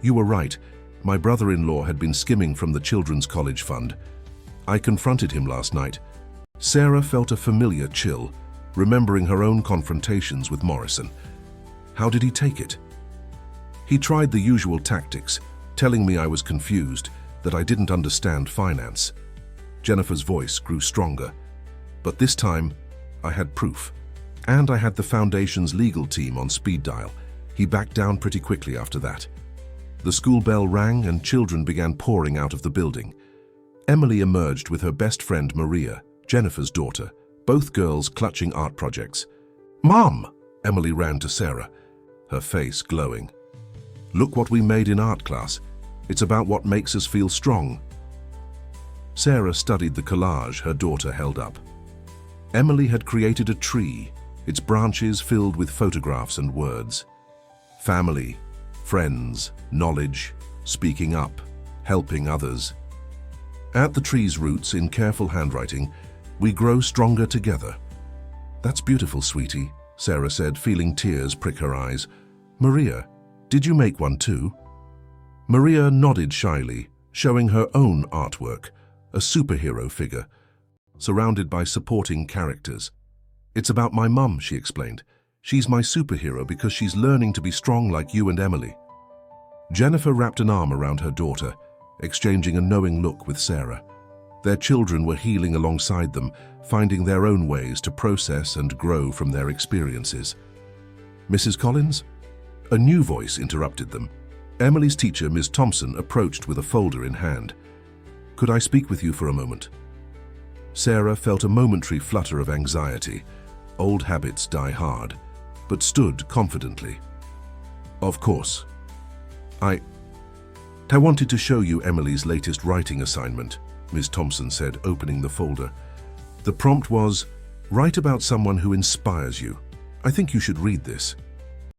You were right. My brother-in-law had been skimming from the Children's College Fund. I confronted him last night." Sarah felt a familiar chill, remembering her own confrontations with Morrison. "How did he take it?" "He tried the usual tactics, telling me I was confused, that I didn't understand finance." Jennifer's voice grew stronger. "But this time, I had proof. And I had the Foundation's legal team on speed dial. He backed down pretty quickly after that." The school bell rang and children began pouring out of the building. Emily emerged with her best friend Maria, Jennifer's daughter, both girls clutching art projects. "Mom!" Emily ran to Sarah, her face glowing. "Look what we made in art class. It's about what makes us feel strong." Sarah studied the collage her daughter held up. Emily had created a tree, its branches filled with photographs and words. Family, friends, knowledge, speaking up, helping others. At the tree's roots, in careful handwriting, "We grow stronger together." "That's beautiful, sweetie," Sarah said, feeling tears prick her eyes. "Maria, did you make one too?" Maria nodded shyly, showing her own artwork, a superhero figure, surrounded by supporting characters. "It's about my mum," she explained. "She's my superhero because she's learning to be strong like you and Emily." Jennifer wrapped an arm around her daughter, exchanging a knowing look with Sarah. Their children were healing alongside them, finding their own ways to process and grow from their experiences. "Mrs. Collins?" A new voice interrupted them. Emily's teacher, Ms. Thompson, approached with a folder in hand. "Could I speak with you for a moment?" Sarah felt a momentary flutter of anxiety. Old habits die hard, but stood confidently. "Of course. I wanted to show you Emily's latest writing assignment," Ms. Thompson said, opening the folder. "The prompt was, 'Write about someone who inspires you.' I think you should read this."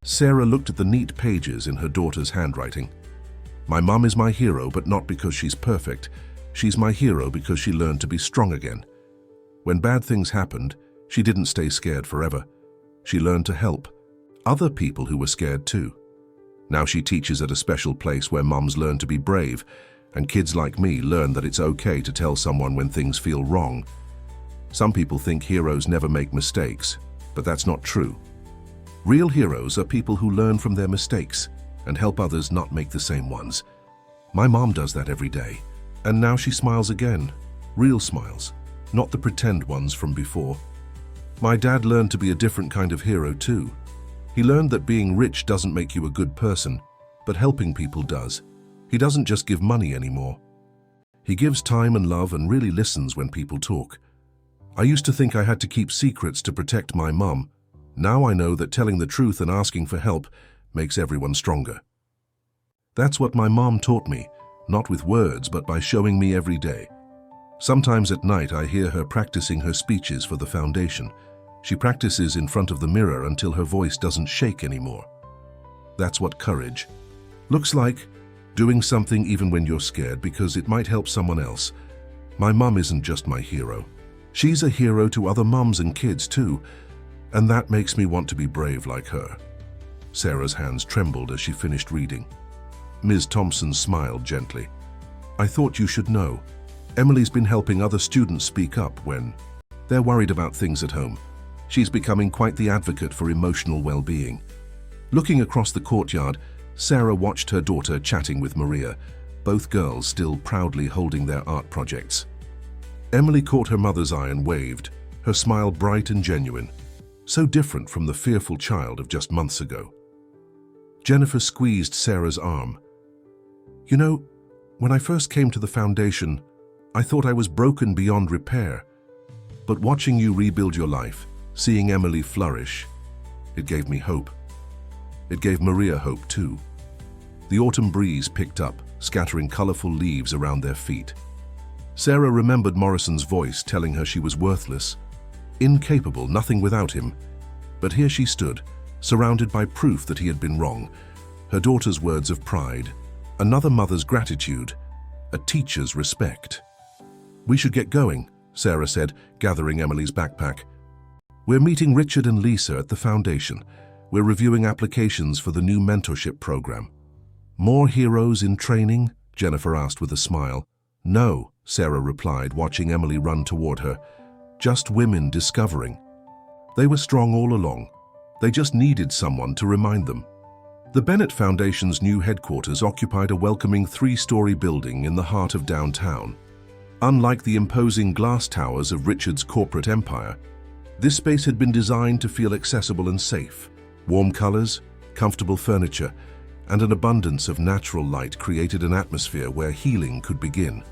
Sarah looked at the neat pages in her daughter's handwriting. "My mum is my hero, but not because she's perfect. She's my hero because she learned to be strong again. When bad things happened, she didn't stay scared forever. She learned to help other people who were scared too. Now she teaches at a special place where mums learn to be brave, and kids like me learn that it's okay to tell someone when things feel wrong. Some people think heroes never make mistakes, but that's not true. Real heroes are people who learn from their mistakes and help others not make the same ones. My mom does that every day, and now she smiles again. Real smiles, not the pretend ones from before. My dad learned to be a different kind of hero too. He learned that being rich doesn't make you a good person, but helping people does. He doesn't just give money anymore. He gives time and love and really listens when people talk. I used to think I had to keep secrets to protect my mum. Now I know that telling the truth and asking for help makes everyone stronger. That's what my mom taught me, not with words, but by showing me every day. Sometimes at night I hear her practicing her speeches for the foundation. She practices in front of the mirror until her voice doesn't shake anymore. That's what courage looks like, doing something even when you're scared because it might help someone else. My mum isn't just my hero. She's a hero to other mums and kids too, and that makes me want to be brave like her." Sarah's hands trembled as she finished reading. Ms. Thompson smiled gently. I thought you should know. Emily's been helping other students speak up when they're worried about things at home. She's becoming quite the advocate for emotional well-being. Looking across the courtyard, Sarah watched her daughter chatting with Maria, both girls still proudly holding their art projects. Emily caught her mother's eye and waved, her smile bright and genuine, so different from the fearful child of just months ago. Jennifer squeezed Sarah's arm. You know, when I first came to the foundation, I thought I was broken beyond repair. But watching you rebuild your life, seeing Emily flourish, it gave me hope. It gave Maria hope too. The autumn breeze picked up, scattering colorful leaves around their feet. Sarah remembered Morrison's voice telling her she was worthless, incapable, nothing without him. But here she stood, surrounded by proof that he had been wrong, her daughter's words of pride, another mother's gratitude, a teacher's respect. We should get going, Sarah said, gathering Emily's backpack. We're meeting Richard and Lisa at the foundation. We're reviewing applications for the new mentorship program. More heroes in training? Jennifer asked with a smile. No, Sarah replied, watching Emily run toward her. Just women discovering. They were strong all along. They just needed someone to remind them. The Bennett Foundation's new headquarters occupied a welcoming 3-story building in the heart of downtown. Unlike the imposing glass towers of Richard's corporate empire, this space had been designed to feel accessible and safe. Warm colors, comfortable furniture, and an abundance of natural light created an atmosphere where healing could begin.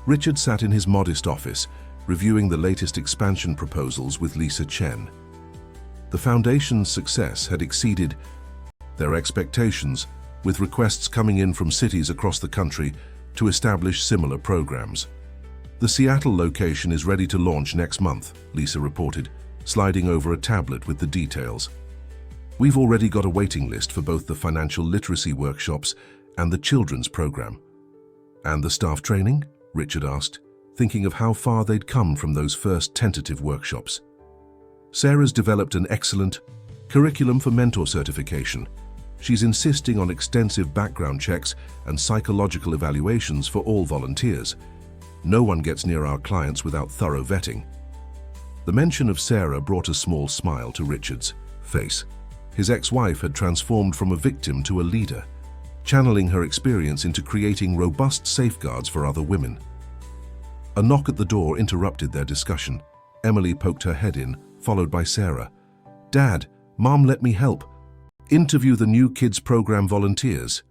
Richard sat in his modest office, reviewing the latest expansion proposals with Lisa Chen. The foundation's success had exceeded their expectations, with requests coming in from cities across the country to establish similar programs. The Seattle location is ready to launch next month, Lisa reported, sliding over a tablet with the details. We've already got a waiting list for both the financial literacy workshops and the children's program. And the staff training? Richard asked, thinking of how far they'd come from those first tentative workshops. Sarah's developed an excellent curriculum for mentor certification. She's insisting on extensive background checks and psychological evaluations for all volunteers. No one gets near our clients without thorough vetting. The mention of Sarah brought a small smile to Richard's face. His ex-wife had transformed from a victim to a leader, channeling her experience into creating robust safeguards for other women. A knock at the door interrupted their discussion. Emily poked her head in, followed by Sarah. Dad, Mom, let me help. Interview the new kids program volunteers.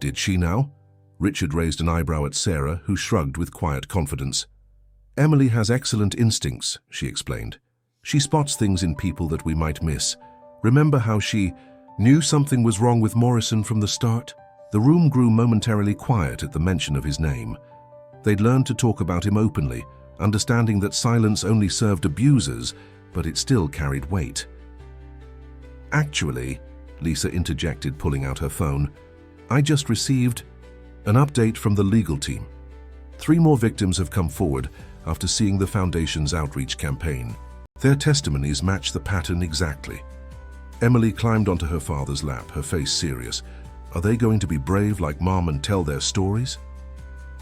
Did she now? Richard raised an eyebrow at Sarah, who shrugged with quiet confidence. Emily has excellent instincts, she explained. She spots things in people that we might miss. Remember how she knew something was wrong with Morrison from the start? The room grew momentarily quiet at the mention of his name. They'd learned to talk about him openly, understanding that silence only served abusers, but it still carried weight. Actually, Lisa interjected, pulling out her phone, I just received an update from the legal team. 3 more victims have come forward after seeing the Foundation's outreach campaign. Their testimonies match the pattern exactly. Emily climbed onto her father's lap, her face serious. Are they going to be brave like Mom and tell their stories?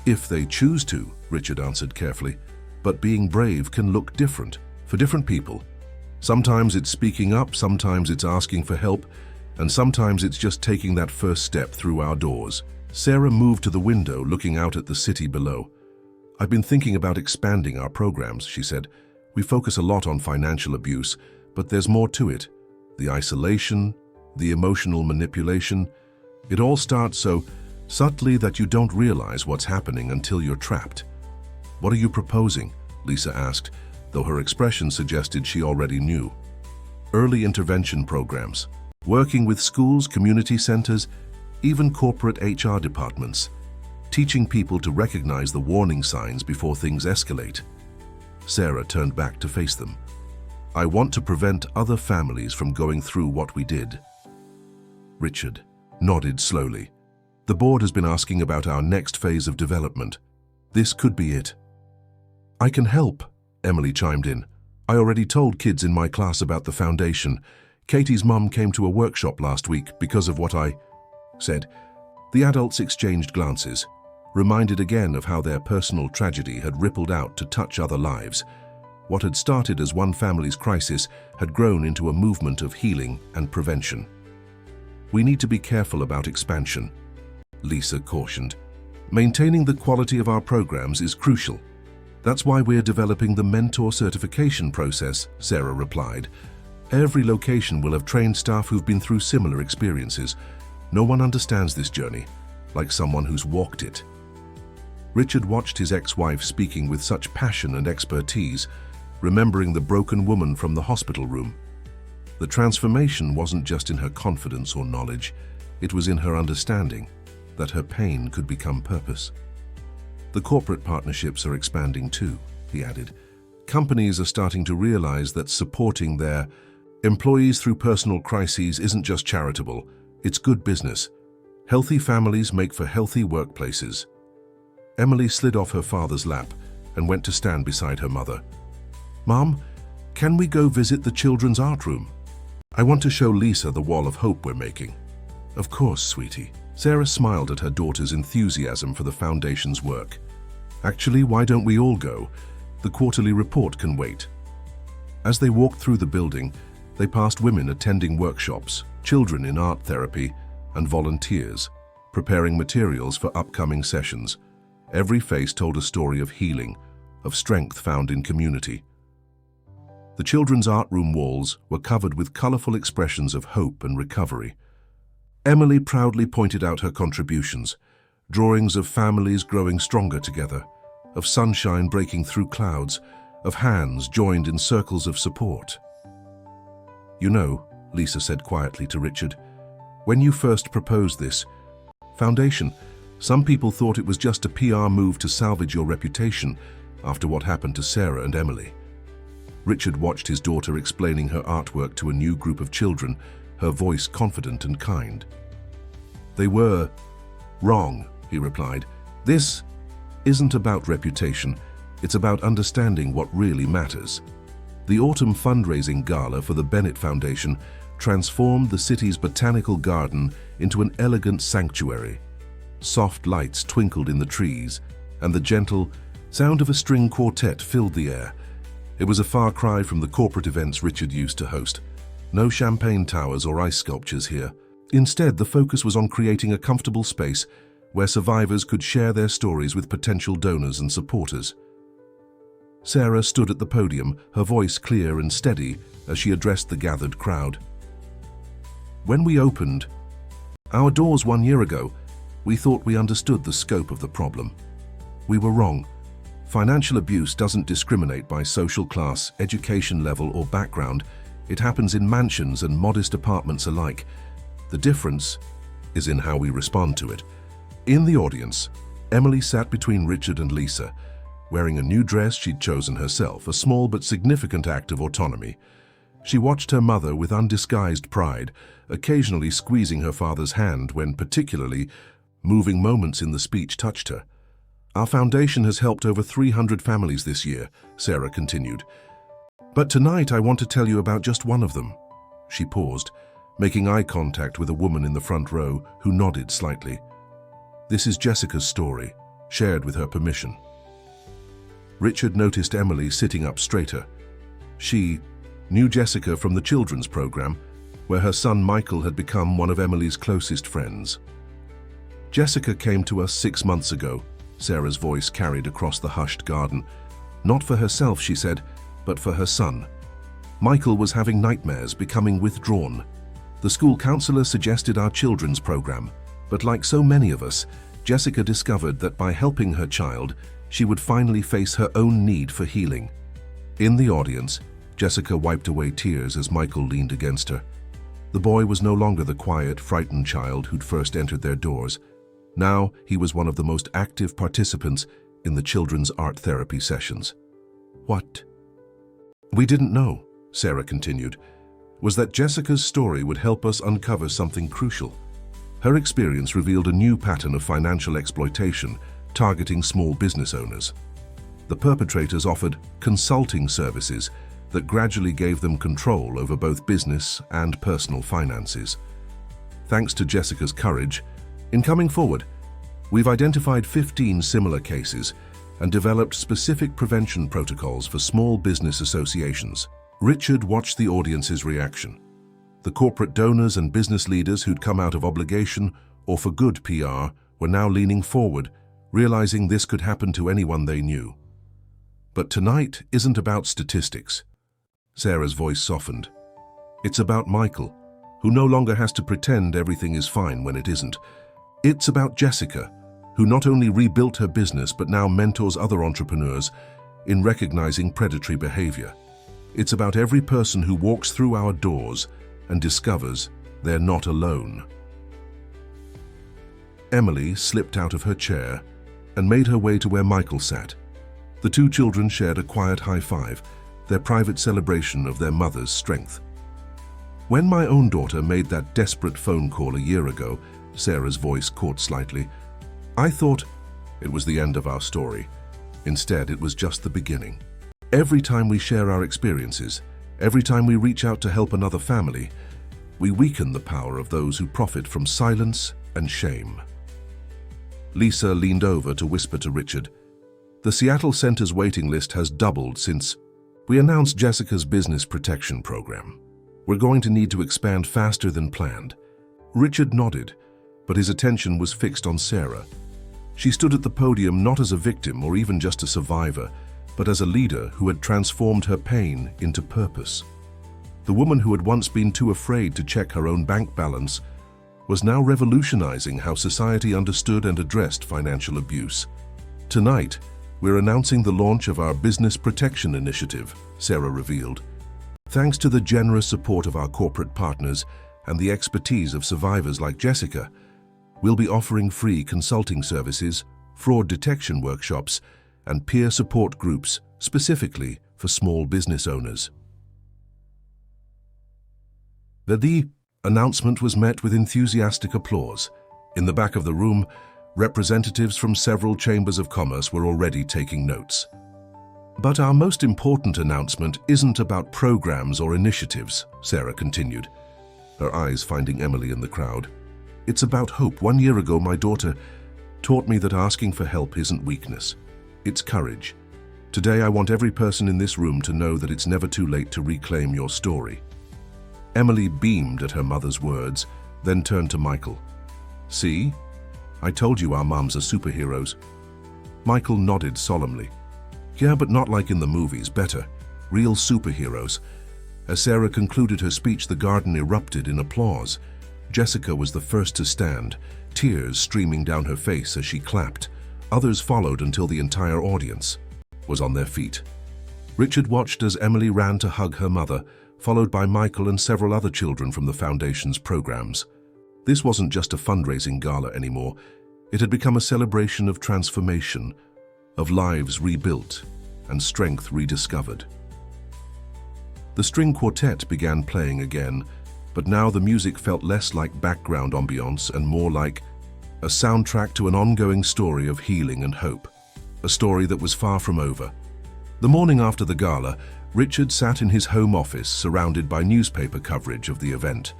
If they choose to, Richard answered carefully, but being brave can look different for different people. Sometimes it's speaking up, sometimes it's asking for help, and sometimes it's just taking that first step through our doors. Sarah moved to the window, looking out at the city below. I've been thinking about expanding our programs, she said. We focus a lot on financial abuse, but there's more to it. The isolation, the emotional manipulation, it all starts so subtly that you don't realize what's happening until you're trapped. What are you proposing? Lisa asked, though her expression suggested she already knew. Early intervention programs, working with schools, community centers, even corporate HR departments, teaching people to recognize the warning signs before things escalate. Sarah turned back to face them. I want to prevent other families from going through what we did. Richard nodded slowly. The board has been asking about our next phase of development. This could be it. I can help, Emily chimed in. I already told kids in my class about the foundation, Katie's mum came to a workshop last week because of what I said. The adults exchanged glances, reminded again of how their personal tragedy had rippled out to touch other lives. What had started as one family's crisis had grown into a movement of healing and prevention. We need to be careful about expansion, Lisa cautioned. Maintaining the quality of our programs is crucial. That's why we're developing the mentor certification process, Sarah replied. Every location will have trained staff who've been through similar experiences. No one understands this journey like someone who's walked it. Richard watched his ex-wife speaking with such passion and expertise, remembering the broken woman from the hospital room. The transformation wasn't just in her confidence or knowledge, it was in her understanding that her pain could become purpose. The corporate partnerships are expanding too, he added. Companies are starting to realize that supporting their employees through personal crises isn't just charitable, it's good business. Healthy families make for healthy workplaces. Emily slid off her father's lap and went to stand beside her mother. Mom, can we go visit the children's art room? I want to show Lisa the wall of hope we're making. Of course, sweetie. Sarah smiled at her daughter's enthusiasm for the foundation's work. Actually, why don't we all go? The quarterly report can wait. As they walked through the building, they passed women attending workshops, children in art therapy, and volunteers, preparing materials for upcoming sessions. Every face told a story of healing, of strength found in community. The children's art room walls were covered with colorful expressions of hope and recovery. Emily proudly pointed out her contributions, drawings of families growing stronger together, of sunshine breaking through clouds, of hands joined in circles of support. You know, Lisa said quietly to Richard, when you first proposed this foundation, some people thought it was just a PR move to salvage your reputation after what happened to Sarah and Emily. Richard watched his daughter explaining her artwork to a new group of children, her voice confident and kind. They were wrong, he replied. This isn't about reputation, it's about understanding what really matters. The autumn fundraising gala for the Bennett Foundation transformed the city's botanical garden into an elegant sanctuary. Soft lights twinkled in the trees, and the gentle sound of a string quartet filled the air. It was a far cry from the corporate events Richard used to host. No champagne towers or ice sculptures here. Instead, the focus was on creating a comfortable space where survivors could share their stories with potential donors and supporters. Sarah stood at the podium, her voice clear and steady as she addressed the gathered crowd. When we opened our doors 1 year ago, we thought we understood the scope of the problem. We were wrong. Financial abuse doesn't discriminate by social class, education level, or background. It happens in mansions and modest apartments alike. The difference is in how we respond to it. In the audience, Emily sat between Richard and Lisa, wearing a new dress she'd chosen herself, a small but significant act of autonomy. She watched her mother with undisguised pride, occasionally squeezing her father's hand when particularly moving moments in the speech touched her. Our foundation has helped over 300 families this year, Sarah continued. But tonight I want to tell you about just one of them. She paused, making eye contact with a woman in the front row who nodded slightly. This is Jessica's story, shared with her permission. Richard noticed Emily sitting up straighter. She knew Jessica from the children's program, where her son Michael had become one of Emily's closest friends. Jessica came to us 6 months ago, Sarah's voice carried across the hushed garden. Not for herself, she said, but for her son. Michael was having nightmares, becoming withdrawn. The school counselor suggested our children's program, but like so many of us, Jessica discovered that by helping her child, she would finally face her own need for healing. In the audience, Jessica wiped away tears as Michael leaned against her. The boy was no longer the quiet, frightened child who'd first entered their doors. Now he was one of the most active participants in the children's art therapy sessions. What we didn't know, Sarah continued, was that Jessica's story would help us uncover something crucial. Her experience revealed a new pattern of financial exploitation targeting small business owners. The perpetrators offered consulting services, that gradually gave them control over both business and personal finances. Thanks to Jessica's courage, in coming forward, we've identified 15 similar cases and developed specific prevention protocols for small business associations. Richard watched the audience's reaction. The corporate donors and business leaders who'd come out of obligation or for good PR were now leaning forward, realizing this could happen to anyone they knew. But tonight isn't about statistics. Sarah's voice softened. It's about Michael, who no longer has to pretend everything is fine when it isn't. It's about Jessica, who not only rebuilt her business but now mentors other entrepreneurs in recognizing predatory behavior. It's about every person who walks through our doors and discovers they're not alone. Emily slipped out of her chair and made her way to where Michael sat. The two children shared a quiet high five, their private celebration of their mother's strength. When my own daughter made that desperate phone call a year ago, Sarah's voice caught slightly, I thought it was the end of our story. Instead, it was just the beginning. Every time we share our experiences, every time we reach out to help another family, we weaken the power of those who profit from silence and shame. Lisa leaned over to whisper to Richard, the Seattle Center's waiting list has doubled since we announced Jessica's business protection program. We're going to need to expand faster than planned. Richard nodded, but his attention was fixed on Sarah. She stood at the podium not as a victim or even just a survivor, but as a leader who had transformed her pain into purpose. The woman who had once been too afraid to check her own bank balance was now revolutionizing how society understood and addressed financial abuse. Tonight, we're announcing the launch of our Business Protection Initiative, Sarah revealed. Thanks to the generous support of our corporate partners and the expertise of survivors like Jessica, we'll be offering free consulting services, fraud detection workshops, and peer support groups specifically for small business owners. The announcement was met with enthusiastic applause. In the back of the room, representatives from several chambers of commerce were already taking notes. But our most important announcement isn't about programs or initiatives, Sarah continued, her eyes finding Emily in the crowd. It's about hope. 1 year ago, my daughter taught me that asking for help isn't weakness. It's courage. Today, I want every person in this room to know that it's never too late to reclaim your story. Emily beamed at her mother's words, then turned to Michael. See? I told you our mums are superheroes. Michael nodded solemnly. Yeah, but not like in the movies, better. Real superheroes. As Sarah concluded her speech, the garden erupted in applause. Jessica was the first to stand, tears streaming down her face as she clapped. Others followed until the entire audience was on their feet. Richard watched as Emily ran to hug her mother, followed by Michael and several other children from the Foundation's programs. This wasn't just a fundraising gala anymore. It had become a celebration of transformation, of lives rebuilt and strength rediscovered. The string quartet began playing again, but now the music felt less like background ambiance and more like a soundtrack to an ongoing story of healing and hope, a story that was far from over. The morning after the gala, Richard sat in his home office surrounded by newspaper coverage of the event.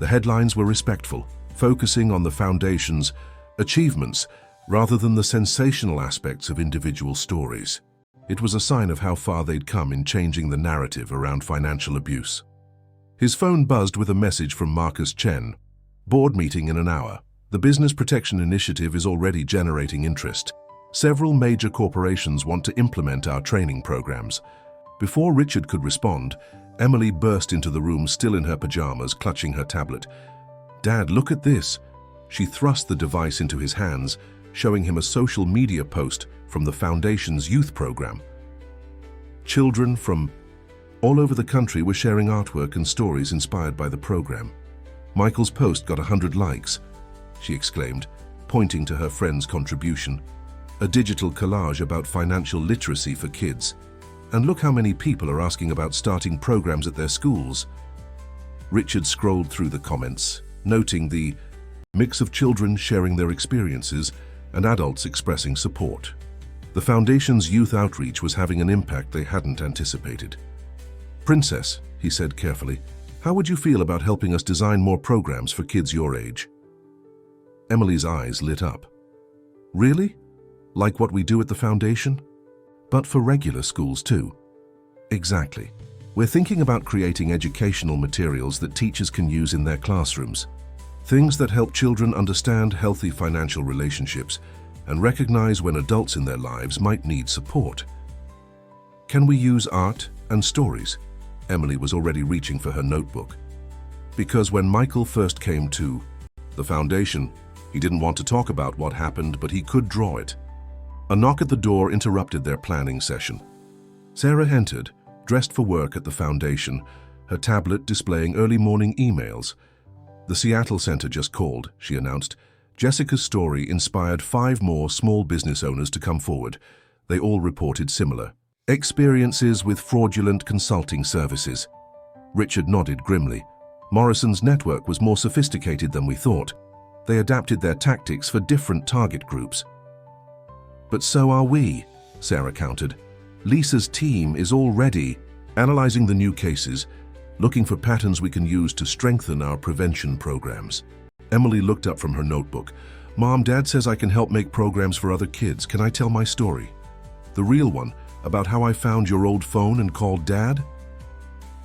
The headlines were respectful, focusing on the Foundation's achievements rather than the sensational aspects of individual stories. It was a sign of how far they'd come in changing the narrative around financial abuse. His phone buzzed with a message from Marcus Chen. Board meeting in an hour. The Business Protection Initiative is already generating interest. Several major corporations want to implement our training programs. Before Richard could respond, Emily burst into the room still in her pajamas, clutching her tablet. Dad, look at this. She thrust the device into his hands, showing him a social media post from the Foundation's youth program. Children from all over the country were sharing artwork and stories inspired by the program. Michael's post got 100 likes, she exclaimed, pointing to her friend's contribution. A digital collage about financial literacy for kids. And look how many people are asking about starting programs at their schools. Richard scrolled through the comments, noting the mix of children sharing their experiences and adults expressing support. The Foundation's youth outreach was having an impact they hadn't anticipated. "Princess," he said carefully, "how would you feel about helping us design more programs for kids your age?" Emily's eyes lit up. "Really? Like what we do at the foundation? But for regular schools too?" "Exactly. We're thinking about creating educational materials that teachers can use in their classrooms. Things that help children understand healthy financial relationships and recognize when adults in their lives might need support." "Can we use art and stories?" Emily was already reaching for her notebook. Because when Michael first came to the foundation, he didn't want to talk about what happened, but he could draw it. A knock at the door interrupted their planning session. Sarah entered, dressed for work at the foundation, her tablet displaying early morning emails. "The Seattle Center just called," she announced. "Jessica's story inspired 5 more small business owners to come forward. They all reported similar experiences with fraudulent consulting services." Richard nodded grimly. "Morrison's network was more sophisticated than we thought. They adapted their tactics for different target groups." "But so are we," Sarah countered. "Lisa's team is already analyzing the new cases, looking for patterns we can use to strengthen our prevention programs." Emily looked up from her notebook. "Mom, Dad says I can help make programs for other kids. Can I tell my story? The real one, about how I found your old phone and called Dad?"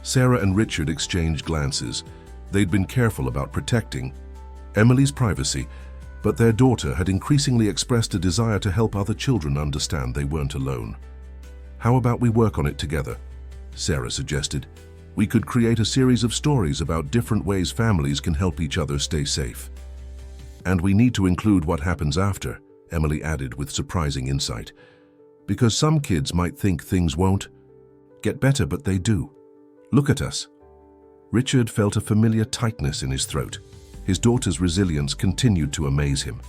Sarah and Richard exchanged glances. They'd been careful about protecting Emily's privacy, but their daughter had increasingly expressed a desire to help other children understand they weren't alone. "How about we work on it together?" Sarah suggested. "We could create a series of stories about different ways families can help each other stay safe." "And we need to include what happens after," Emily added with surprising insight. "Because some kids might think things won't get better, but they do. Look at us." Richard felt a familiar tightness in his throat. His daughter's resilience continued to amaze him.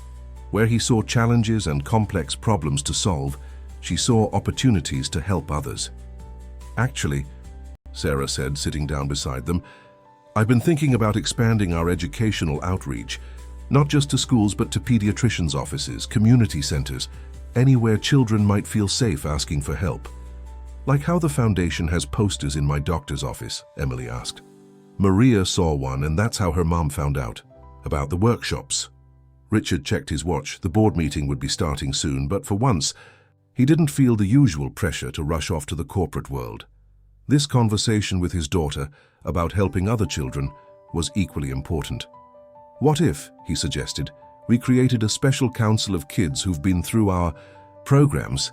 Where he saw challenges and complex problems to solve, she saw opportunities to help others. "Actually," Sarah said, sitting down beside them, "I've been thinking about expanding our educational outreach, not just to schools but to pediatricians' offices, community centers, anywhere children might feel safe asking for help." "Like how the foundation has posters in my doctor's office?" Emily asked. "Maria saw one, and that's how her mom found out about the workshops." Richard checked his watch. The board meeting would be starting soon, but for once, he didn't feel the usual pressure to rush off to the corporate world. This conversation with his daughter about helping other children was equally important. "What if," he suggested, "we created a special council of kids who've been through our programs?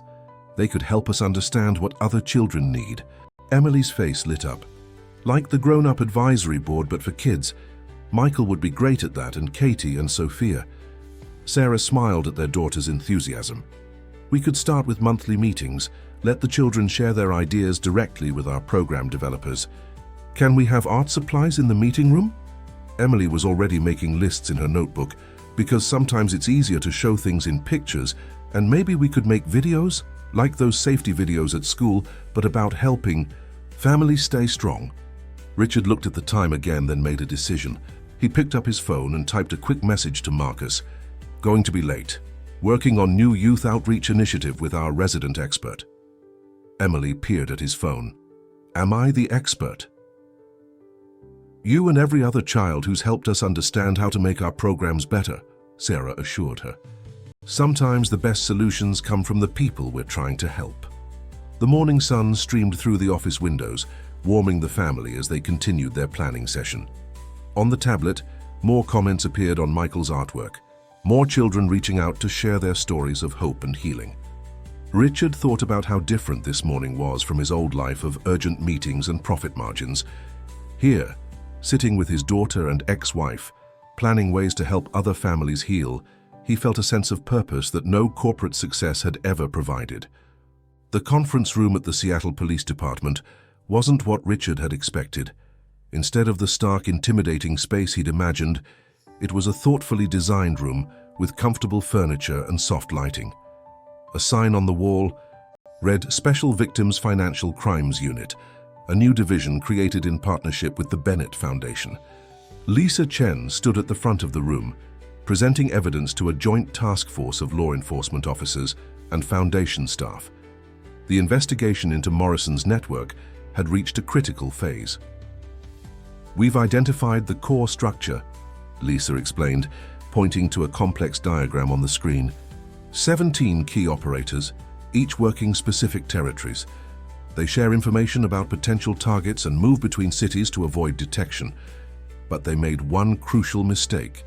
They could help us understand what other children need." Emily's face lit up. "Like the grown-up advisory board, but for kids. Michael would be great at that, and Katie and Sophia." Sarah smiled at their daughter's enthusiasm. "We could start with monthly meetings, let the children share their ideas directly with our program developers. Can we have art supplies in the meeting room?" Emily was already making lists in her notebook, because sometimes it's easier to show things in pictures, and maybe we could make videos, like those safety videos at school, but about helping families stay strong. Richard looked at the time again, then made a decision. He picked up his phone and typed a quick message to Marcus. "Going to be late. Working on new youth outreach initiative with our resident expert." Emily peered at his phone. "Am I the expert?" "You and every other child who's helped us understand how to make our programs better," Sarah assured her. "Sometimes the best solutions come from the people we're trying to help." The morning sun streamed through the office windows, warming the family as they continued their planning session. On the tablet, more comments appeared on Michael's artwork, more children reaching out to share their stories of hope and healing. Richard thought about how different this morning was from his old life of urgent meetings and profit margins. Here, sitting with his daughter and ex-wife, planning ways to help other families heal, he felt a sense of purpose that no corporate success had ever provided. The conference room at the Seattle Police Department wasn't what Richard had expected. Instead of the stark, intimidating space he'd imagined, it was a thoughtfully designed room with comfortable furniture and soft lighting. A sign on the wall read Special Victims Financial Crimes Unit, a new division created in partnership with the Bennett Foundation. Lisa Chen stood at the front of the room, presenting evidence to a joint task force of law enforcement officers and foundation staff. The investigation into Morrison's network had reached a critical phase. "We've identified the core structure," Lisa explained, pointing to a complex diagram on the screen. 17 key operators, each working specific territories. They share information about potential targets and move between cities to avoid detection. But they made one crucial mistake.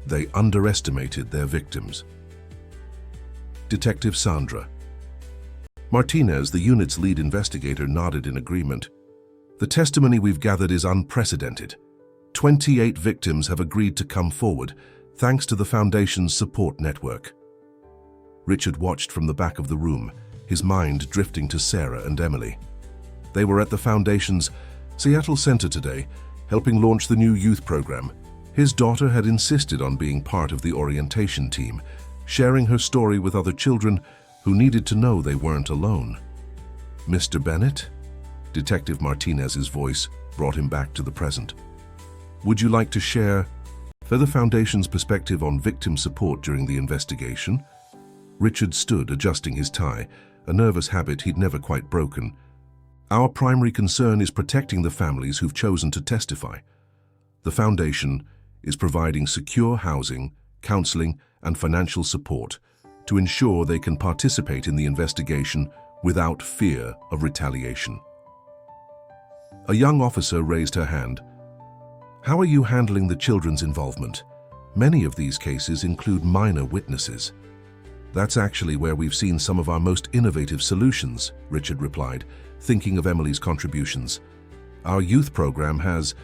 They underestimated their victims. Detective Sandra. Martinez, the unit's lead investigator, nodded in agreement. "The testimony we've gathered is unprecedented. 28 victims have agreed to come forward, thanks to the Foundation's support network." Richard watched from the back of the room, his mind drifting to Sarah and Emily. They were at the Foundation's Seattle Center today, helping launch the new youth program. His daughter had insisted on being part of the orientation team, sharing her story with other children who needed to know they weren't alone. "Mr. Bennett?" Detective Martinez's voice brought him back to the present. "Would you like to share the Foundation's perspective on victim support during the investigation?" Richard stood, adjusting his tie, a nervous habit he'd never quite broken. "Our primary concern is protecting the families who've chosen to testify. The Foundation is providing secure housing, counseling, and financial support to ensure they can participate in the investigation without fear of retaliation." A young officer raised her hand. "How are you handling the children's involvement? Many of these cases include minor witnesses." "That's actually where we've seen some of our most innovative solutions," Richard replied, thinking of Emily's contributions. "Our youth program has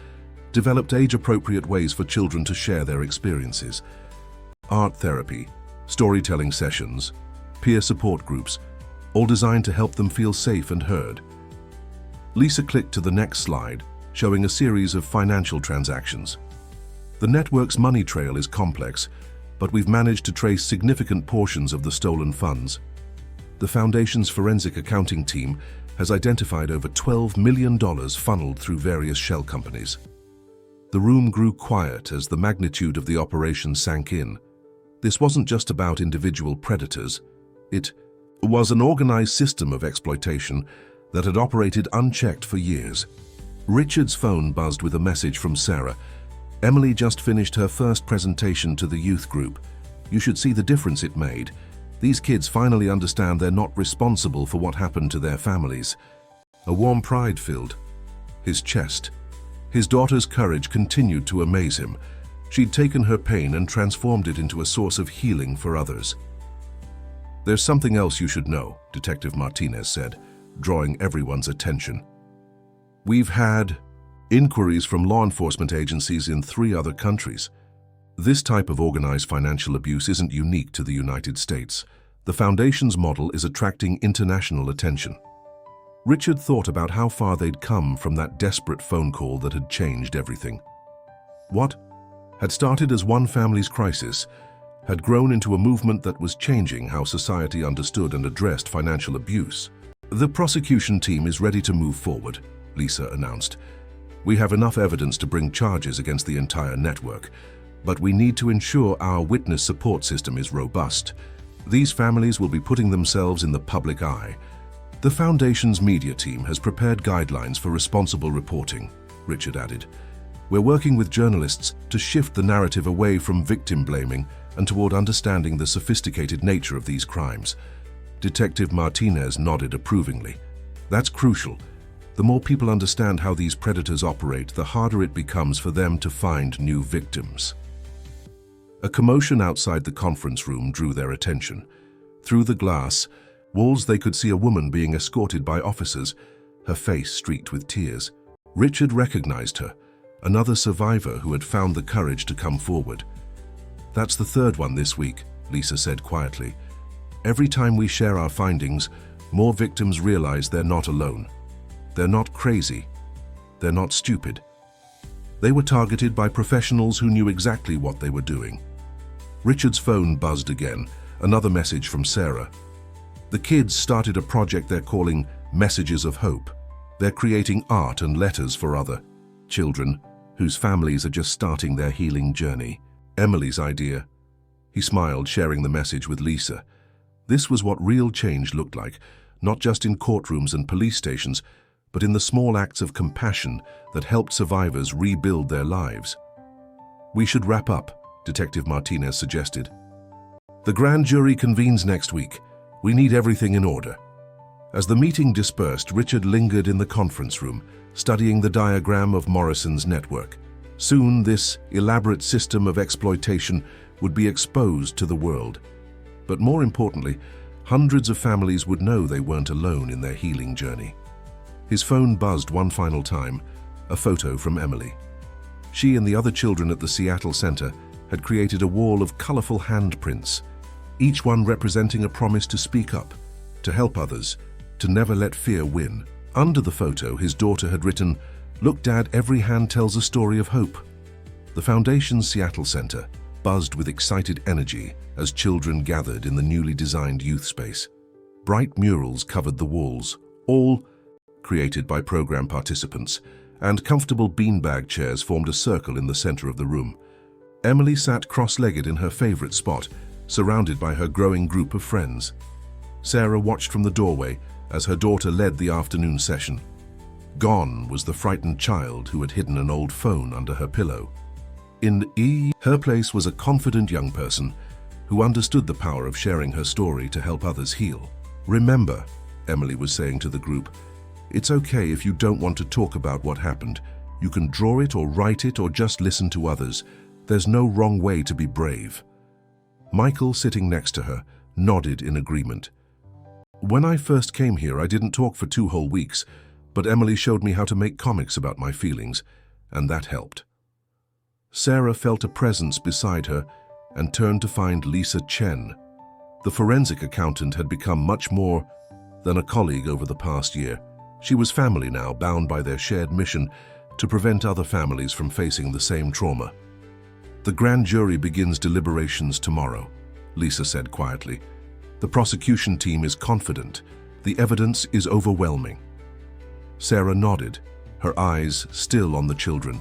developed age-appropriate ways for children to share their experiences. Art therapy, storytelling sessions, peer support groups, all designed to help them feel safe and heard." Lisa clicked to the next slide, showing a series of financial transactions. "The network's money trail is complex, but we've managed to trace significant portions of the stolen funds. The Foundation's forensic accounting team has identified over $12 million funneled through various shell companies." The room grew quiet as the magnitude of the operation sank in. This wasn't just about individual predators. It was an organized system of exploitation that had operated unchecked for years. Richard's phone buzzed with a message from Sarah. "Emily just finished her first presentation to the youth group. You should see the difference it made. These kids finally understand they're not responsible for what happened to their families." A warm pride filled his chest. His daughter's courage continued to amaze him. She'd taken her pain and transformed it into a source of healing for others. "There's something else you should know," Detective Martinez said, drawing everyone's attention. "We've had inquiries from law enforcement agencies in 3 other countries. This type of organized financial abuse isn't unique to the United States. The Foundation's model is attracting international attention." Richard thought about how far they'd come from that desperate phone call that had changed everything. What had started as one family's crisis had grown into a movement that was changing how society understood and addressed financial abuse. "The prosecution team is ready to move forward," Lisa announced. "We have enough evidence to bring charges against the entire network, but we need to ensure our witness support system is robust. These families will be putting themselves in the public eye. The Foundation's media team has prepared guidelines for responsible reporting," Richard added. "We're working with journalists to shift the narrative away from victim blaming and toward understanding the sophisticated nature of these crimes." Detective Martinez nodded approvingly. "That's crucial. The more people understand how these predators operate, the harder it becomes for them to find new victims." A commotion outside the conference room drew their attention. Through the glass walls, they could see a woman being escorted by officers, her face streaked with tears. Richard recognized her, another survivor who had found the courage to come forward. "That's the 3rd one this week," Lisa said quietly. "Every time we share our findings, more victims realize they're not alone. They're not crazy. They're not stupid. They were targeted by professionals who knew exactly what they were doing." Richard's phone buzzed again, another message from Sarah. "The kids started a project they're calling Messages of Hope. They're creating art and letters for other children whose families are just starting their healing journey." Emily's idea. He smiled, sharing the message with Lisa. This was what real change looked like, not just in courtrooms and police stations, but in the small acts of compassion that helped survivors rebuild their lives. "We should wrap up," Detective Martinez suggested. "The grand jury convenes next week. We need everything in order." As the meeting dispersed, Richard lingered in the conference room, studying the diagram of Morrison's network. Soon, this elaborate system of exploitation would be exposed to the world. But more importantly, hundreds of families would know they weren't alone in their healing journey. His phone buzzed one final time, a photo from Emily. She and the other children at the Seattle Center had created a wall of colorful handprints, each one representing a promise to speak up, to help others, to never let fear win. Under the photo, his daughter had written, "Look, Dad, every hand tells a story of hope." The Foundation's Seattle Center buzzed with excited energy as children gathered in the newly designed youth space. Bright murals covered the walls, all created by program participants, and comfortable beanbag chairs formed a circle in the center of the room. Emily sat cross-legged in her favorite spot, surrounded by her growing group of friends. Sarah watched from the doorway as her daughter led the afternoon session. Gone was the frightened child who had hidden an old phone under her pillow. In her place was a confident young person who understood the power of sharing her story to help others heal. "Remember," Emily was saying to the group, "it's okay if you don't want to talk about what happened. You can draw it or write it or just listen to others. There's no wrong way to be brave." Michael, sitting next to her, nodded in agreement. "When I first came here, I didn't talk for 2 whole weeks, but Emily showed me how to make comics about my feelings, and that helped." Sarah felt a presence beside her and turned to find Lisa Chen. The forensic accountant had become much more than a colleague over the past year. She was family now, bound by their shared mission to prevent other families from facing the same trauma. "The grand jury begins deliberations tomorrow," Lisa said quietly. "The prosecution team is confident. The evidence is overwhelming." Sarah nodded, her eyes still on the children.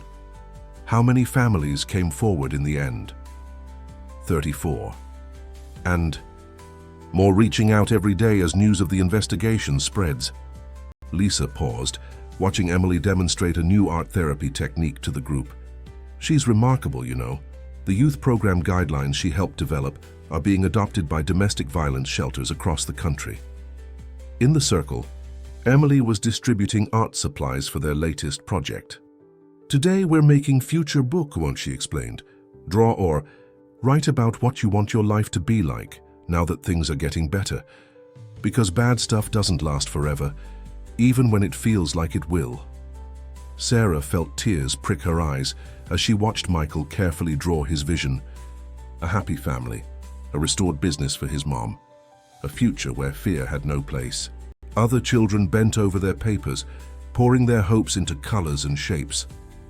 How many families came forward in the end? 34. And more reaching out every day as news of the investigation spreads. Lisa paused, watching Emily demonstrate a new art therapy technique to the group. "She's remarkable, you know. The youth program guidelines she helped develop are being adopted by domestic violence shelters across the country." In the circle, Emily was distributing art supplies for their latest project. "Today we're making future book," she explained. "Draw or write about what you want your life to be like now that things are getting better. Because bad stuff doesn't last forever, even when it feels like it will." Sarah felt tears prick her eyes as she watched Michael carefully draw his vision. A happy family, a restored business for his mom, a future where fear had no place. Other children bent over their papers, pouring their hopes into colors and shapes.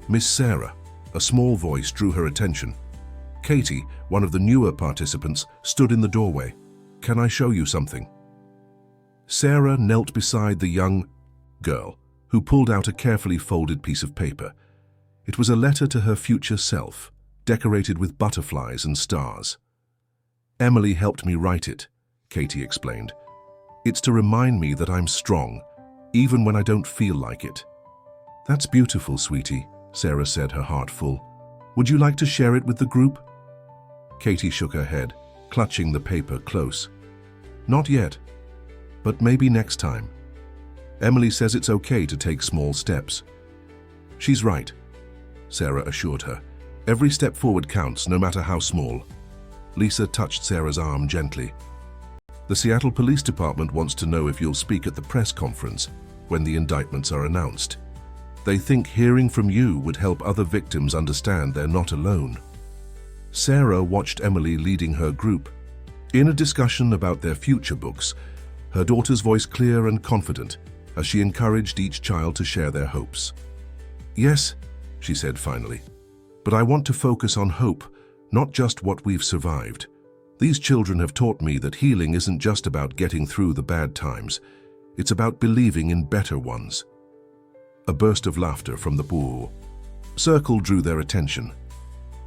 Miss Sarah, a small voice, drew her attention. Katie, one of the newer participants, stood in the doorway. "Can I show you something?" Sarah knelt beside the young girl, who pulled out a carefully folded piece of paper. It was a letter to her future self, decorated with butterflies and stars. "Emily helped me write it," Katie explained. "It's to remind me that I'm strong, even when I don't feel like it." "That's beautiful, sweetie," Sarah said, her heart full. "Would you like to share it with the group?" Katie shook her head, clutching the paper close. "Not yet, but maybe next time. Emily says it's okay to take small steps." "She's right," Sarah assured her. "Every step forward counts, no matter how small." Lisa touched Sarah's arm gently. "The Seattle Police Department wants to know if you'll speak at the press conference when the indictments are announced. They think hearing from you would help other victims understand they're not alone." Sarah watched Emily leading her group. In a discussion about their future books, her daughter's voice clear and confident as she encouraged each child to share their hopes. "Yes," she said finally, "but I want to focus on hope, not just what we've survived. These children have taught me that healing isn't just about getting through the bad times. It's about believing in better ones." A burst of laughter from the pool circle drew their attention.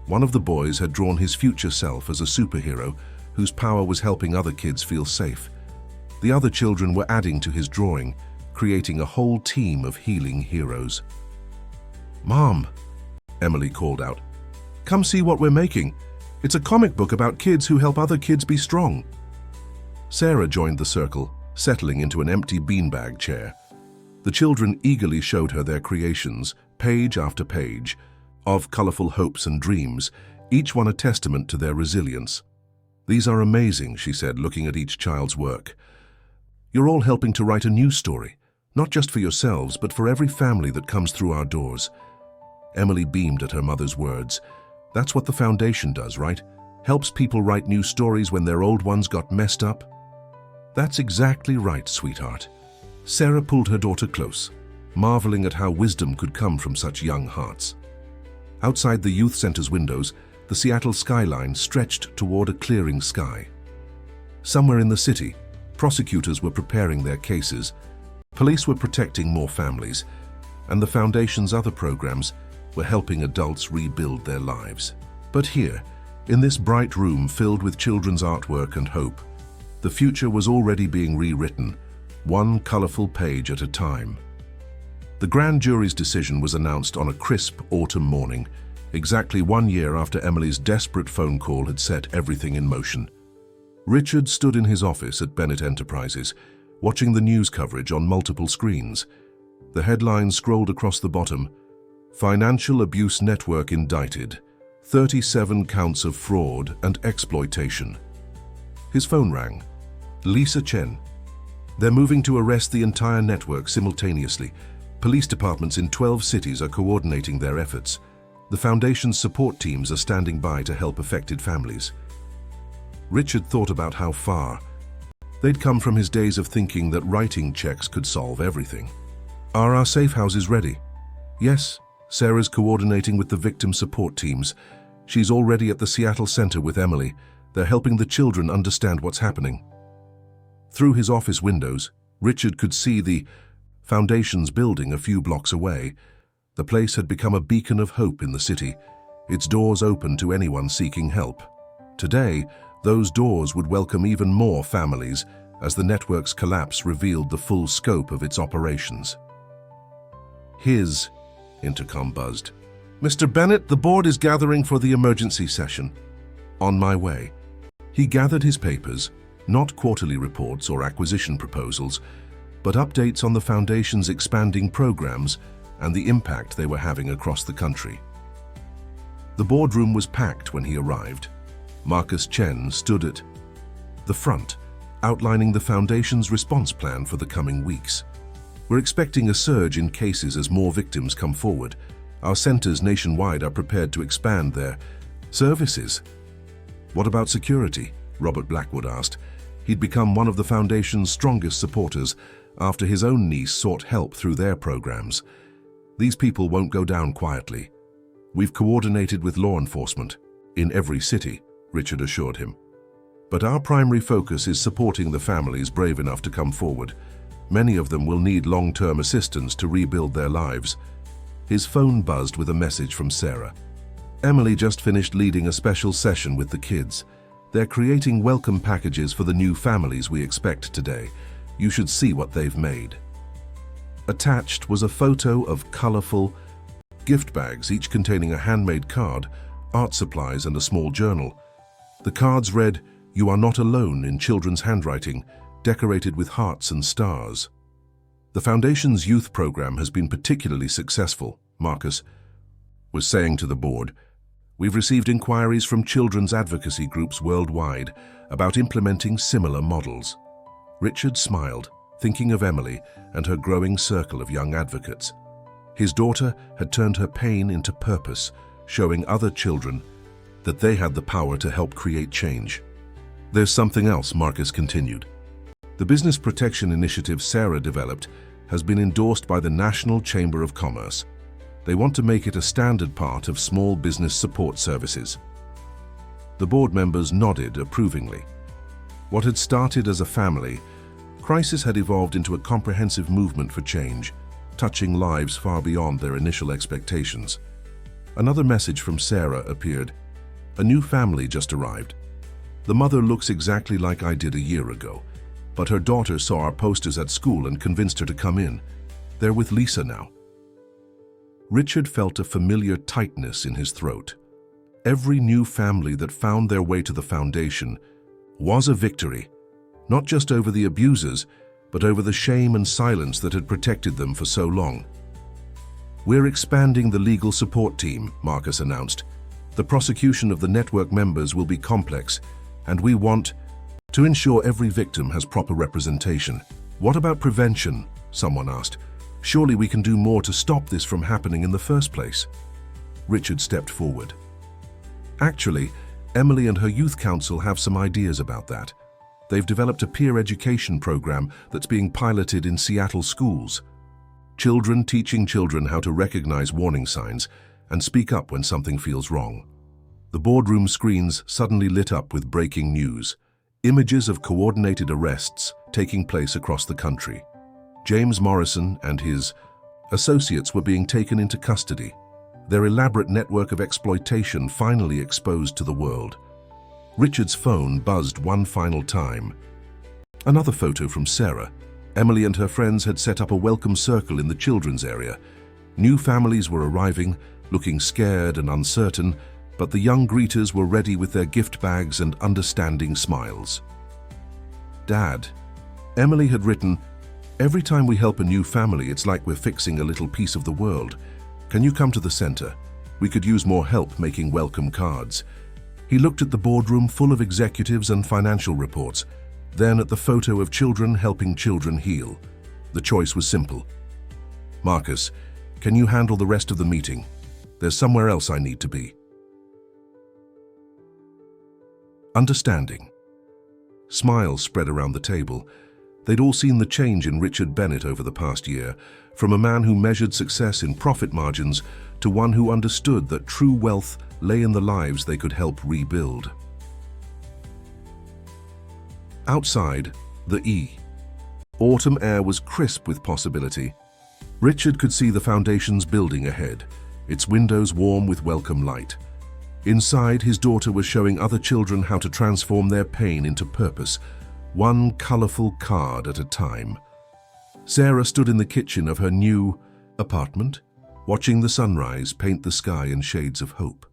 One of the boys had drawn his future self as a superhero whose power was helping other kids feel safe. The other children were adding to his drawing, creating a whole team of healing heroes. "Mom," Emily called out, "come see what we're making. It's a comic book about kids who help other kids be strong." Sarah joined the circle, settling into an empty beanbag chair. The children eagerly showed her their creations, page after page, of colorful hopes and dreams, each one a testament to their resilience. "These are amazing," she said, looking at each child's work. "You're all helping to write a new story, not just for yourselves, but for every family that comes through our doors." Emily beamed at her mother's words. "That's what the foundation does, right? Helps people write new stories when their old ones got messed up." "That's exactly right, sweetheart." Sarah pulled her daughter close, marveling at how wisdom could come from such young hearts. Outside the youth center's windows, the Seattle skyline stretched toward a clearing sky. Somewhere in the city, prosecutors were preparing their cases, police were protecting more families, and the Foundation's other programs were helping adults rebuild their lives. But here, in this bright room filled with children's artwork and hope, the future was already being rewritten, one colorful page at a time. The grand jury's decision was announced on a crisp autumn morning, exactly 1 year after Emily's desperate phone call had set everything in motion. Richard stood in his office at Bennett Enterprises, watching the news coverage on multiple screens. The headline scrolled across the bottom: "Financial Abuse Network Indicted, 37 counts of fraud and exploitation." His phone rang. Lisa Chen. "They're moving to arrest the entire network simultaneously. Police departments in 12 cities are coordinating their efforts. The Foundation's support teams are standing by to help affected families." Richard thought about how far they'd come from his days of thinking that writing checks could solve everything. "Are our safe houses ready?" "Yes, Sarah's coordinating with the victim support teams. She's already at the Seattle Center with Emily. They're helping the children understand what's happening." Through his office windows, Richard could see the Foundation's building a few blocks away. The place had become a beacon of hope in the city, its doors open to anyone seeking help. Today, those doors would welcome even more families as the network's collapse revealed the full scope of its operations. "His," intercom buzzed. "Mr. Bennett, the board is gathering for the emergency session." "On my way." He gathered his papers, not quarterly reports or acquisition proposals, but updates on the Foundation's expanding programs and the impact they were having across the country. The boardroom was packed when he arrived. Marcus Chen stood at the front, outlining the Foundation's response plan for the coming weeks. "We're expecting a surge in cases as more victims come forward. Our centers nationwide are prepared to expand their services." "What about security?" Robert Blackwood asked. He'd become one of the Foundation's strongest supporters after his own niece sought help through their programs. "These people won't go down quietly. We've coordinated with law enforcement in every city," Richard assured him. "But our primary focus is supporting the families brave enough to come forward. Many of them will need long-term assistance to rebuild their lives." His phone buzzed with a message from Sarah. "Emily just finished leading a special session with the kids. They're creating welcome packages for the new families we expect today. You should see what they've made." Attached was a photo of colorful gift bags, each containing a handmade card, art supplies, and a small journal. The cards read, "You are not alone," in children's handwriting, decorated with hearts and stars. "The Foundation's youth program has been particularly successful," Marcus was saying to the board. "We've received inquiries from children's advocacy groups worldwide about implementing similar models." Richard smiled, thinking of Emily and her growing circle of young advocates. His daughter had turned her pain into purpose, showing other children that they had the power to help create change. "There's something else," Marcus continued. "The business protection initiative Sarah developed has been endorsed by the National Chamber of Commerce. They want to make it a standard part of small business support services." The board members nodded approvingly. What had started as a family crisis had evolved into a comprehensive movement for change, touching lives far beyond their initial expectations. Another message from Sarah appeared. "A new family just arrived. The mother looks exactly like I did a year ago. but her daughter saw our posters at school and convinced her to come in. They're with Lisa now. Richard felt a familiar tightness in his throat. Every new family that found their way to the foundation was a victory, not just over the abusers, but over the shame and silence that had protected them for so long. "We're expanding the legal support team," Marcus announced. "The prosecution of the network members will be complex, and we want to ensure every victim has proper representation." "What about prevention?" someone asked. "Surely we can do more to stop this from happening in the first place." Richard stepped forward. "Actually, Emily and her youth council have some ideas about that. They've developed a peer education program that's being piloted in Seattle schools. Children teaching children how to recognize warning signs and speak up when something feels wrong." The boardroom screens suddenly lit up with breaking news. Images of coordinated arrests taking place across the country. James Morrison and his associates were being taken into custody, their elaborate network of exploitation finally exposed to the world. Richard's phone buzzed one final time. Another photo from Sarah. Emily and her friends had set up a welcome circle in the children's area. New families were arriving, looking scared and uncertain, but the young greeters were ready with their gift bags and understanding smiles. "Dad," Emily had written, "every time we help a new family, it's like we're fixing a little piece of the world. Can you come to the center? We could use more help making welcome cards." He looked at the boardroom full of executives and financial reports, then at the photo of children helping children heal. The choice was simple. "Marcus, can you handle the rest of the meeting? There's somewhere else I need to be." Understanding. Smiles spread around the table. They'd all seen the change in Richard Bennett over the past year, from a man who measured success in profit margins to one who understood that true wealth lay in the lives they could help rebuild. Outside, the autumn air was crisp with possibility. Richard could see the foundation's building ahead, its windows warm with welcome light. Inside, his daughter was showing other children how to transform their pain into purpose, one colorful card at a time. Sarah stood in the kitchen of her new apartment, watching the sunrise paint the sky in shades of hope.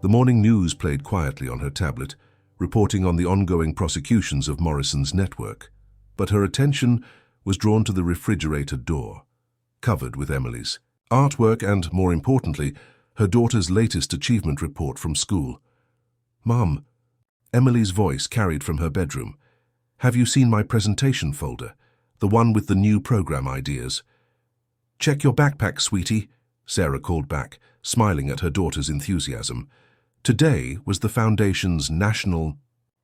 The morning news played quietly on her tablet, reporting on the ongoing prosecutions of Morrison's network. But her attention was drawn to the refrigerator door, covered with Emily's artwork and, more importantly, her daughter's latest achievement report from school. "Mom," Emily's voice carried from her bedroom, "have you seen my presentation folder? The one with the new program ideas?" "Check your backpack, sweetie," Sarah called back, smiling at her daughter's enthusiasm. Today was the Foundation's national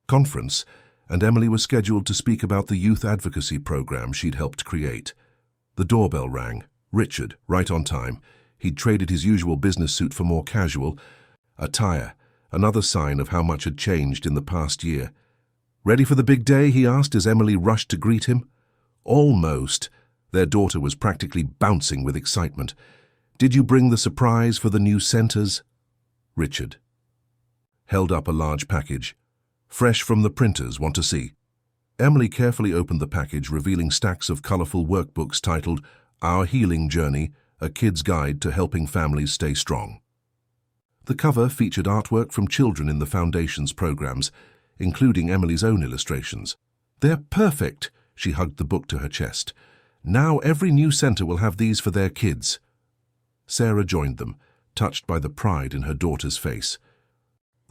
conference, and Emily was scheduled to speak about the youth advocacy program she'd helped create. The doorbell rang. Richard, right on time. He'd traded his usual business suit for more casual attire, another sign of how much had changed in the past year. "Ready for the big day?" he asked as Emily rushed to greet him. Almost. Their daughter was practically bouncing with excitement. "Did you bring the surprise for the new centers?" Richard held up a large package. "Fresh from the printers, want to see?" Emily carefully opened the package, revealing stacks of colorful workbooks titled Our Healing Journey, a kid's guide to helping families stay strong. The cover featured artwork from children in the Foundation's programs, including Emily's own illustrations. "They're perfect," she hugged the book to her chest. "Now every new center will have these for their kids." Sarah joined them, touched by the pride in her daughter's face.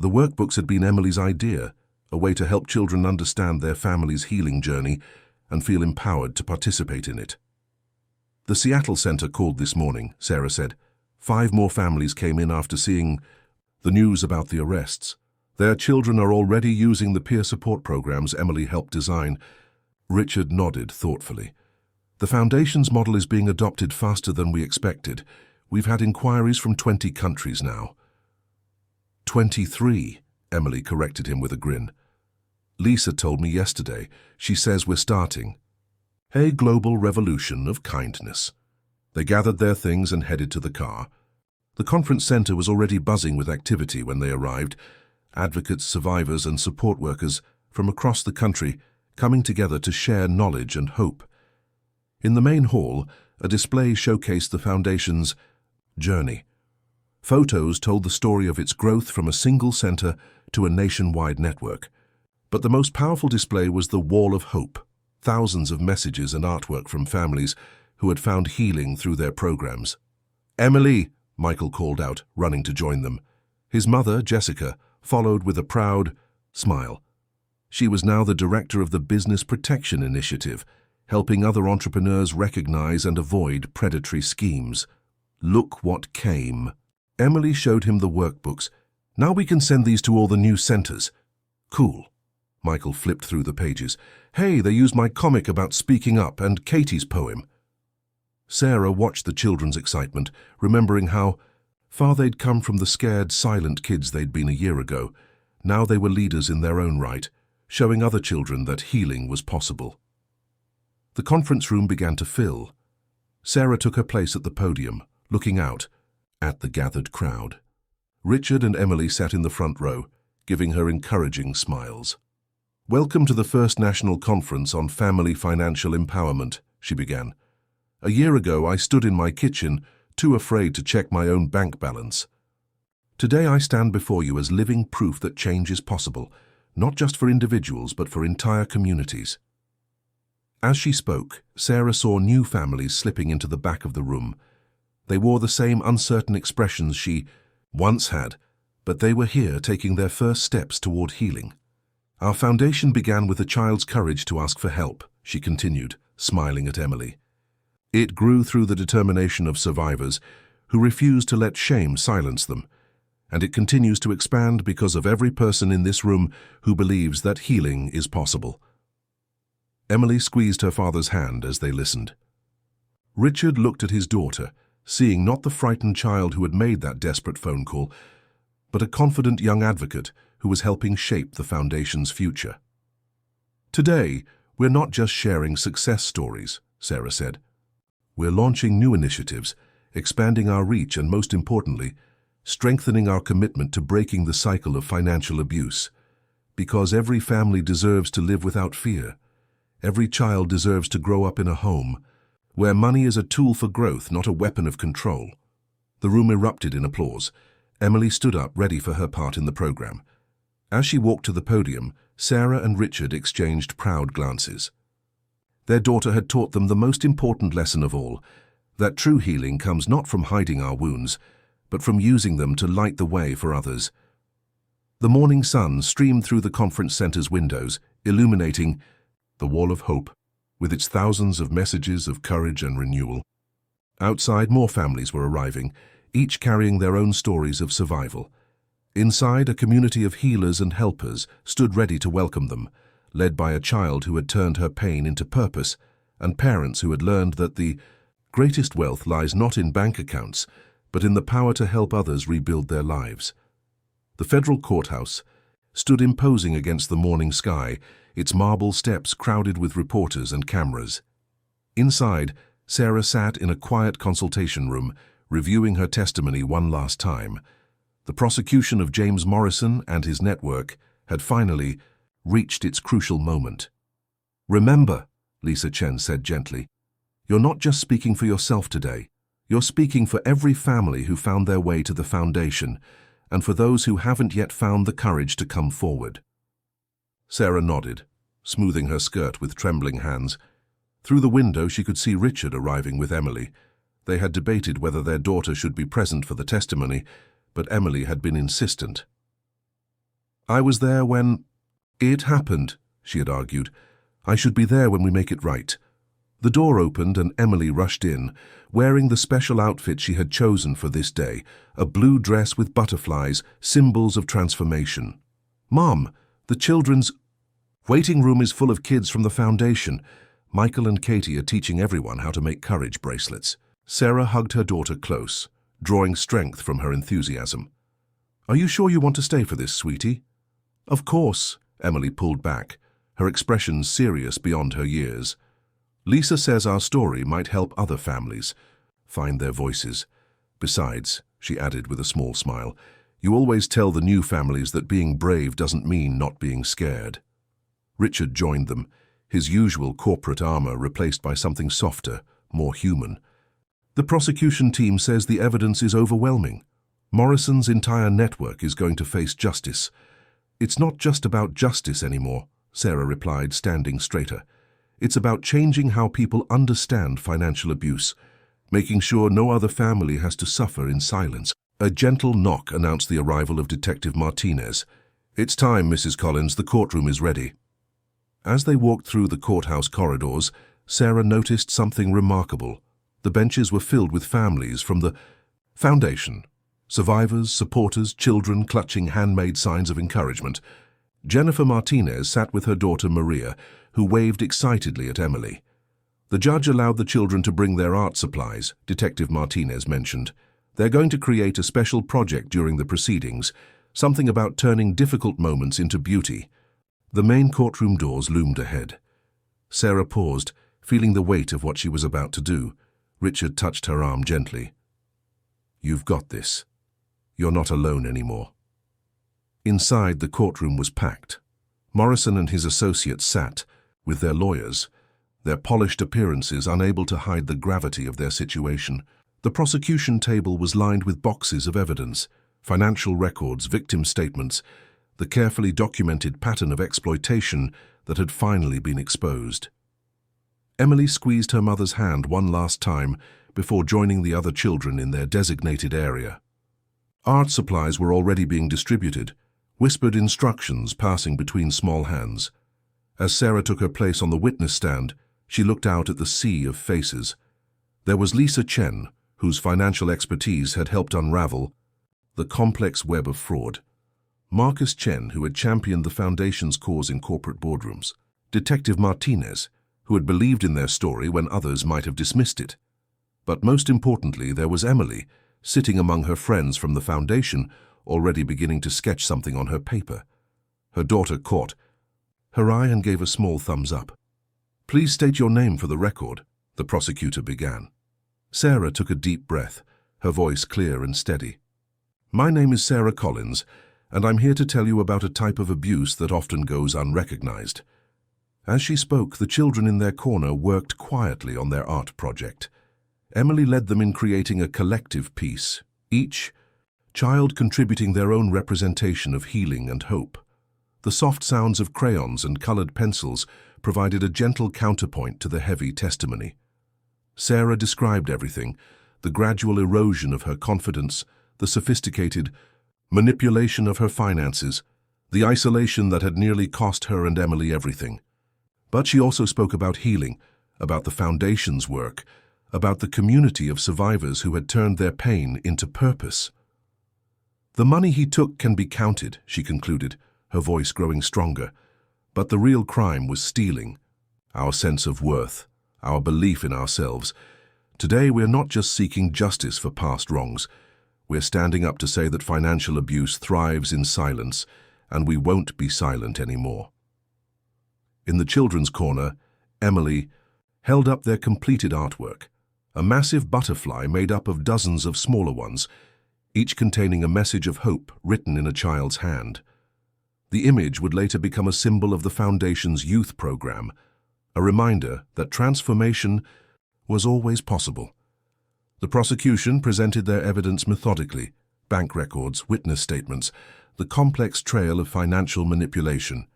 The workbooks had been Emily's idea, a way to help children understand their family's healing journey and feel empowered to participate in it. "The Seattle Center called this morning," Sarah said. 5 more families came in after seeing the news about the arrests. Their children are already using the peer support programs Emily helped design. Richard nodded thoughtfully. "The Foundation's model is being adopted faster than we expected. We've had inquiries from 20 countries now." 23, Emily corrected him with a grin. "Lisa told me yesterday. She says we're starting a global revolution of kindness." They gathered their things and headed to the car. The conference center was already buzzing with activity when they arrived. Advocates, survivors, and support workers from across the country coming together to share knowledge and hope. In the main hall, a display showcased the Foundation's journey. Photos told the story of its growth from a single center to a nationwide network. But the most powerful display was the Wall of Hope, thousands of messages and artwork from families who had found healing through their programs. "Emily!" Michael called out, running to join them. His mother, Jessica, followed with a proud smile. She was now the director of the Business Protection Initiative, helping other entrepreneurs recognize and avoid predatory schemes. Look what came. Emily showed him the workbooks. "Now we can send these to all the new centers." "Cool." Michael flipped through the pages. "Hey, they used my comic about speaking up and Katie's poem." Sarah watched the children's excitement, remembering how far they'd come from the scared, silent kids they'd been a year ago. Now they were leaders in their own right, showing other children that healing was possible. The conference room began to fill. Sarah took her place at the podium, looking out at the gathered crowd. Richard and Emily sat in the front row, giving her encouraging smiles. "Welcome to the first National Conference on Family Financial Empowerment," she began. "A year ago, I stood in my kitchen, too afraid to check my own bank balance. Today, I stand before you as living proof that change is possible, not just for individuals, but for entire communities." As she spoke, Sarah saw new families slipping into the back of the room. They wore the same uncertain expressions she once had, but they were here taking their first steps toward healing. "Our foundation began with a child's courage to ask for help," she continued, smiling at Emily. "It grew through the determination of survivors who refused to let shame silence them, and it continues to expand because of every person in this room who believes that healing is possible." Emily squeezed her father's hand as they listened. Richard looked at his daughter, seeing not the frightened child who had made that desperate phone call, but a confident young advocate who was helping shape the Foundation's future. "Today, we're not just sharing success stories," Sarah said. "We're launching new initiatives, expanding our reach and, most importantly, strengthening our commitment to breaking the cycle of financial abuse. Because every family deserves to live without fear. Every child deserves to grow up in a home where money is a tool for growth, not a weapon of control." The room erupted in applause. Emily stood up, ready for her part in the program. As she walked to the podium, Sarah and Richard exchanged proud glances. Their daughter had taught them the most important lesson of all, that true healing comes not from hiding our wounds, but from using them to light the way for others. The morning sun streamed through the conference center's windows, illuminating the Wall of Hope, with its thousands of messages of courage and renewal. Outside, more families were arriving, each carrying their own stories of survival. Inside, a community of healers and helpers stood ready to welcome them, led by a child who had turned her pain into purpose, and parents who had learned that the greatest wealth lies not in bank accounts, but in the power to help others rebuild their lives. The federal courthouse stood imposing against the morning sky, its marble steps crowded with reporters and cameras. Inside, Sarah sat in a quiet consultation room, reviewing her testimony one last time. The prosecution of James Morrison and his network had finally reached its crucial moment. "Remember," Lisa Chen said gently, "you're not just speaking for yourself today. You're speaking for every family who found their way to the Foundation, and for those who haven't yet found the courage to come forward." Sarah nodded, smoothing her skirt with trembling hands. Through the window she could see Richard arriving with Emily. They had debated whether their daughter should be present for the testimony, but Emily had been insistent. "I was there when it happened," she had argued. "I should be there when we make it right." The door opened and Emily rushed in, wearing the special outfit she had chosen for this day, a blue dress with butterflies, symbols of transformation. "Mom, the children's waiting room is full of kids from the Foundation. Michael and Katie are teaching everyone how to make courage bracelets." Sarah hugged her daughter close, drawing strength from her enthusiasm. "Are you sure you want to stay for this, sweetie?" "Of course," Emily pulled back, her expression serious beyond her years. "Lisa says our story might help other families find their voices. Besides," she added with a small smile, "you always tell the new families that being brave doesn't mean not being scared." Richard joined them, his usual corporate armor replaced by something softer, more human. The prosecution team says the evidence is overwhelming. Morrison's entire network is going to face justice. It's not just about justice anymore, Sarah replied, standing straighter. It's about changing how people understand financial abuse, making sure no other family has to suffer in silence. A gentle knock announced the arrival of Detective Martinez. "It's time, Mrs. Collins, the courtroom is ready." As they walked through the courthouse corridors, Sarah noticed something remarkable. The benches were filled with families from the foundation. Survivors, supporters, children clutching handmade signs of encouragement. Jennifer Martinez sat with her daughter Maria, who waved excitedly at Emily. The judge allowed the children to bring their art supplies, Detective Martinez mentioned. They're going to create a special project during the proceedings, something about turning difficult moments into beauty. The main courtroom doors loomed ahead. Sarah paused, feeling the weight of what she was about to do. Richard touched her arm gently. "You've got this. You're not alone anymore." Inside, the courtroom was packed. Morrison and his associates sat, with their lawyers, their polished appearances unable to hide the gravity of their situation. The prosecution table was lined with boxes of evidence, financial records, victim statements, the carefully documented pattern of exploitation that had finally been exposed. Emily squeezed her mother's hand one last time before joining the other children in their designated area. Art supplies were already being distributed, whispered instructions passing between small hands. As Sarah took her place on the witness stand, she looked out at the sea of faces. There was Lisa Chen, whose financial expertise had helped unravel the complex web of fraud. Marcus Chen, who had championed the Foundation's cause in corporate boardrooms. Detective Martinez, who had believed in their story when others might have dismissed it. But most importantly, there was Emily, sitting among her friends from the Foundation, already beginning to sketch something on her paper. Her daughter caught her eye and gave a small thumbs up. "Please state your name for the record," the prosecutor began. Sarah took a deep breath, her voice clear and steady. "My name is Sarah Collins, and I'm here to tell you about a type of abuse that often goes unrecognized." As she spoke, the children in their corner worked quietly on their art project. Emily led them in creating a collective piece, each child contributing their own representation of healing and hope. The soft sounds of crayons and colored pencils provided a gentle counterpoint to the heavy testimony. Sarah described everything, the gradual erosion of her confidence, the sophisticated manipulation of her finances, the isolation that had nearly cost her and Emily everything. But she also spoke about healing, about the Foundation's work, about the community of survivors who had turned their pain into purpose. "The money he took can be counted," she concluded, her voice growing stronger. "But the real crime was stealing, our sense of worth, our belief in ourselves. Today we're not just seeking justice for past wrongs. We're standing up to say that financial abuse thrives in silence, and we won't be silent anymore." In the children's corner, Emily held up their completed artwork, a massive butterfly made up of dozens of smaller ones, each containing a message of hope written in a child's hand. The image would later become a symbol of the Foundation's youth program, a reminder that transformation was always possible. The prosecution presented their evidence methodically: bank records, witness statements, the complex trail of financial manipulation.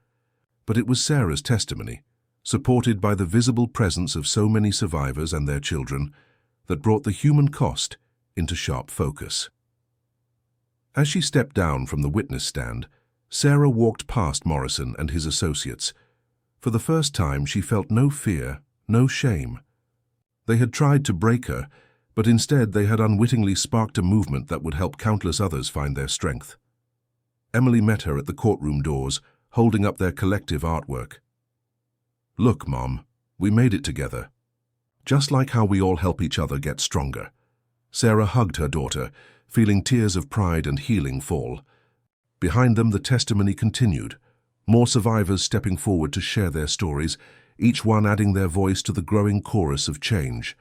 But it was Sarah's testimony, supported by the visible presence of so many survivors and their children, that brought the human cost into sharp focus. As she stepped down from the witness stand, Sarah walked past Morrison and his associates. For the first time, she felt no fear, no shame. They had tried to break her, but instead they had unwittingly sparked a movement that would help countless others find their strength. Emily met her at the courtroom doors, holding up their collective artwork. "Look, Mom, we made it together. Just like how we all help each other get stronger." Sarah hugged her daughter, feeling tears of pride and healing fall. Behind them, the testimony continued, more survivors stepping forward to share their stories, each one adding their voice to the growing chorus of change.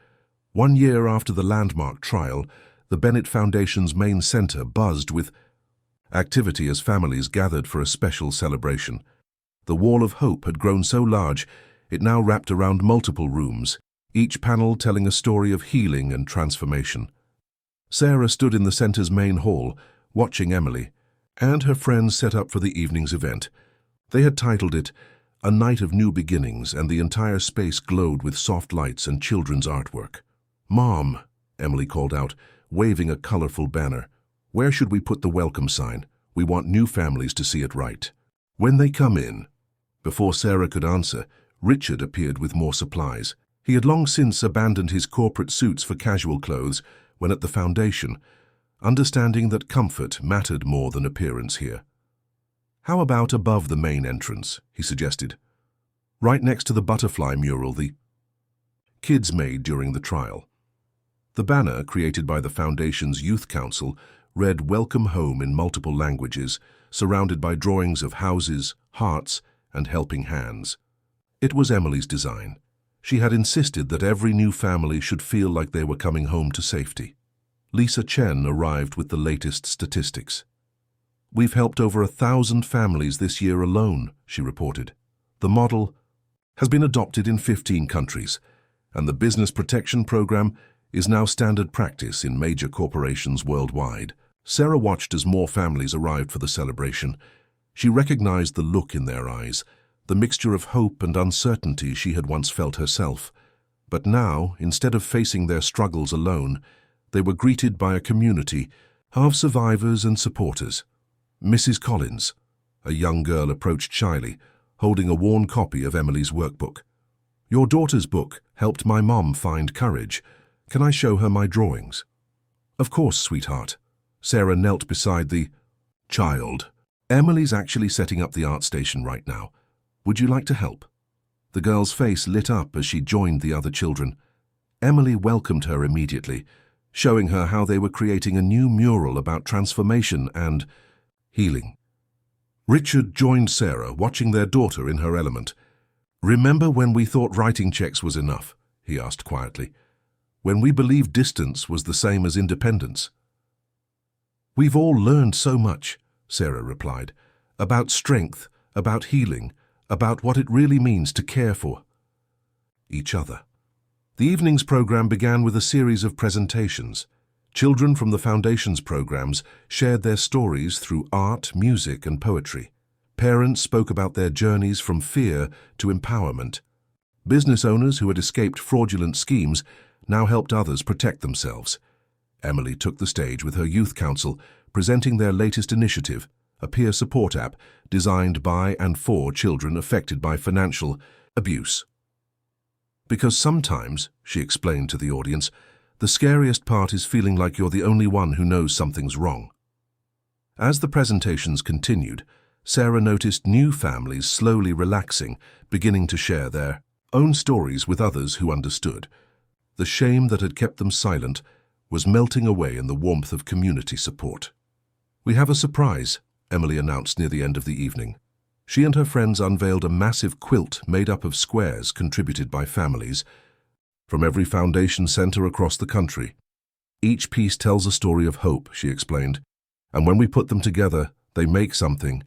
1 year after the landmark trial, the Bennett Foundation's main center buzzed with activity as families gathered for a special celebration. The wall of hope had grown so large, It now wrapped around multiple rooms, each panel telling a story of healing and transformation. Sarah stood in the center's main hall, watching Emily, and her friends set up for the evening's event. They had titled it, "A Night of New Beginnings," and the entire space glowed with soft lights and children's artwork. "Mom," Emily called out, waving a colorful banner, "where should we put the welcome sign? We want new families to see it right." "When they come in." Before Sarah could answer, Richard appeared with more supplies. He had long since abandoned his corporate suits for casual clothes when at the foundation, understanding that comfort mattered more than appearance here. "How about above the main entrance?" he suggested. "Right next to the butterfly mural the kids made during the trial." The banner, created by the Foundation's Youth Council, read "Welcome Home" in multiple languages, surrounded by drawings of houses, hearts, and helping hands. It was Emily's design. She had insisted that every new family should feel like they were coming home to safety. Lisa Chen arrived with the latest statistics. "We've helped over 1,000 families this year alone," she reported. "The model has been adopted in 15 countries, and the Business Protection Program is now standard practice in major corporations worldwide." Sarah watched as more families arrived for the celebration. She recognized the look in their eyes, the mixture of hope and uncertainty she had once felt herself. But now, instead of facing their struggles alone, they were greeted by a community of survivors and supporters. Mrs. Collins, a young girl, approached shyly, holding a worn copy of Emily's workbook. "Your daughter's book helped my mom find courage. Can I show her my drawings?" "Of course, sweetheart." Sarah knelt beside the child. "Emily's actually setting up the art station right now. Would you like to help?" The girl's face lit up as she joined the other children. Emily welcomed her immediately, showing her how they were creating a new mural about transformation and healing. Richard joined Sarah, watching their daughter in her element. "Remember when we thought writing checks was enough?" he asked quietly. "When we believed distance was the same as independence?" "We've all learned so much," Sarah replied, "about strength, about healing, about what it really means to care for each other." The evening's program began with a series of presentations. Children from the Foundation's programs shared their stories through art, music, and poetry. Parents spoke about their journeys from fear to empowerment. Business owners who had escaped fraudulent schemes now helped others protect themselves. Emily took the stage with her youth council, presenting their latest initiative, a peer support app designed by and for children affected by financial abuse. "Because sometimes," she explained to the audience, "the scariest part is feeling like you're the only one who knows something's wrong." As the presentations continued, Sarah noticed new families slowly relaxing, beginning to share their own stories with others who understood. The shame that had kept them silent was melting away in the warmth of community support. "We have a surprise," Emily announced near the end of the evening. She and her friends unveiled a massive quilt made up of squares contributed by families from every foundation center across the country. "Each piece tells a story of hope," she explained, "and when we put them together, they make something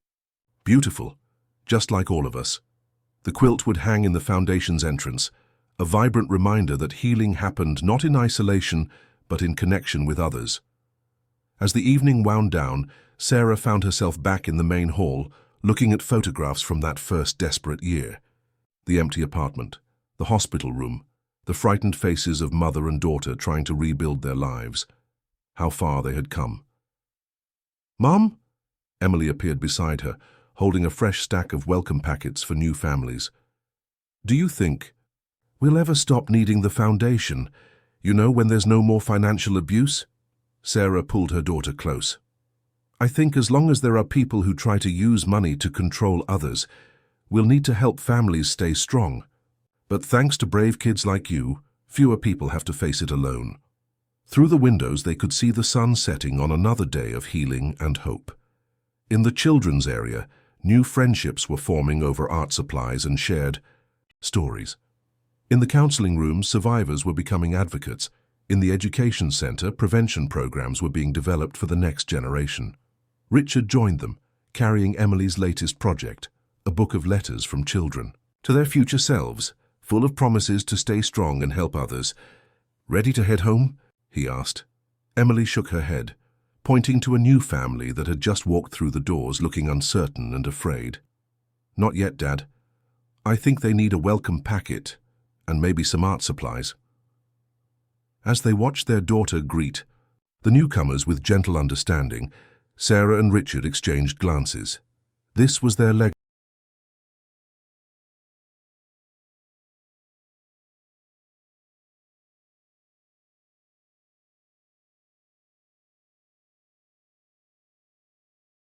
beautiful, just like all of us." The quilt would hang in the Foundation's entrance, a vibrant reminder that healing happened not in isolation, but in connection with others. As the evening wound down, Sarah found herself back in the main hall, looking at photographs from that first desperate year. The empty apartment, the hospital room, the frightened faces of mother and daughter trying to rebuild their lives. How far they had come. "Mom?" Emily appeared beside her, holding a fresh stack of welcome packets for new families. "Do you think we'll ever stop needing the Foundation? You know, when there's no more financial abuse?" Sarah pulled her daughter close. "I think as long as there are people who try to use money to control others, we'll need to help families stay strong. But thanks to brave kids like you, fewer people have to face it alone." Through the windows they could see the sun setting on another day of healing and hope. In the children's area, new friendships were forming over art supplies and shared stories. In the counseling rooms, survivors were becoming advocates. In the education center, prevention programs were being developed for the next generation. Richard joined them, carrying Emily's latest project, a book of letters from children. to their future selves, full of promises to stay strong and help others. "Ready to head home?" he asked. Emily shook her head, pointing to a new family that had just walked through the doors looking uncertain and afraid. "Not yet, Dad. I think they need a welcome packet and maybe some art supplies." As they watched their daughter greet the newcomers with gentle understanding, Sarah and Richard exchanged glances. This was their legacy.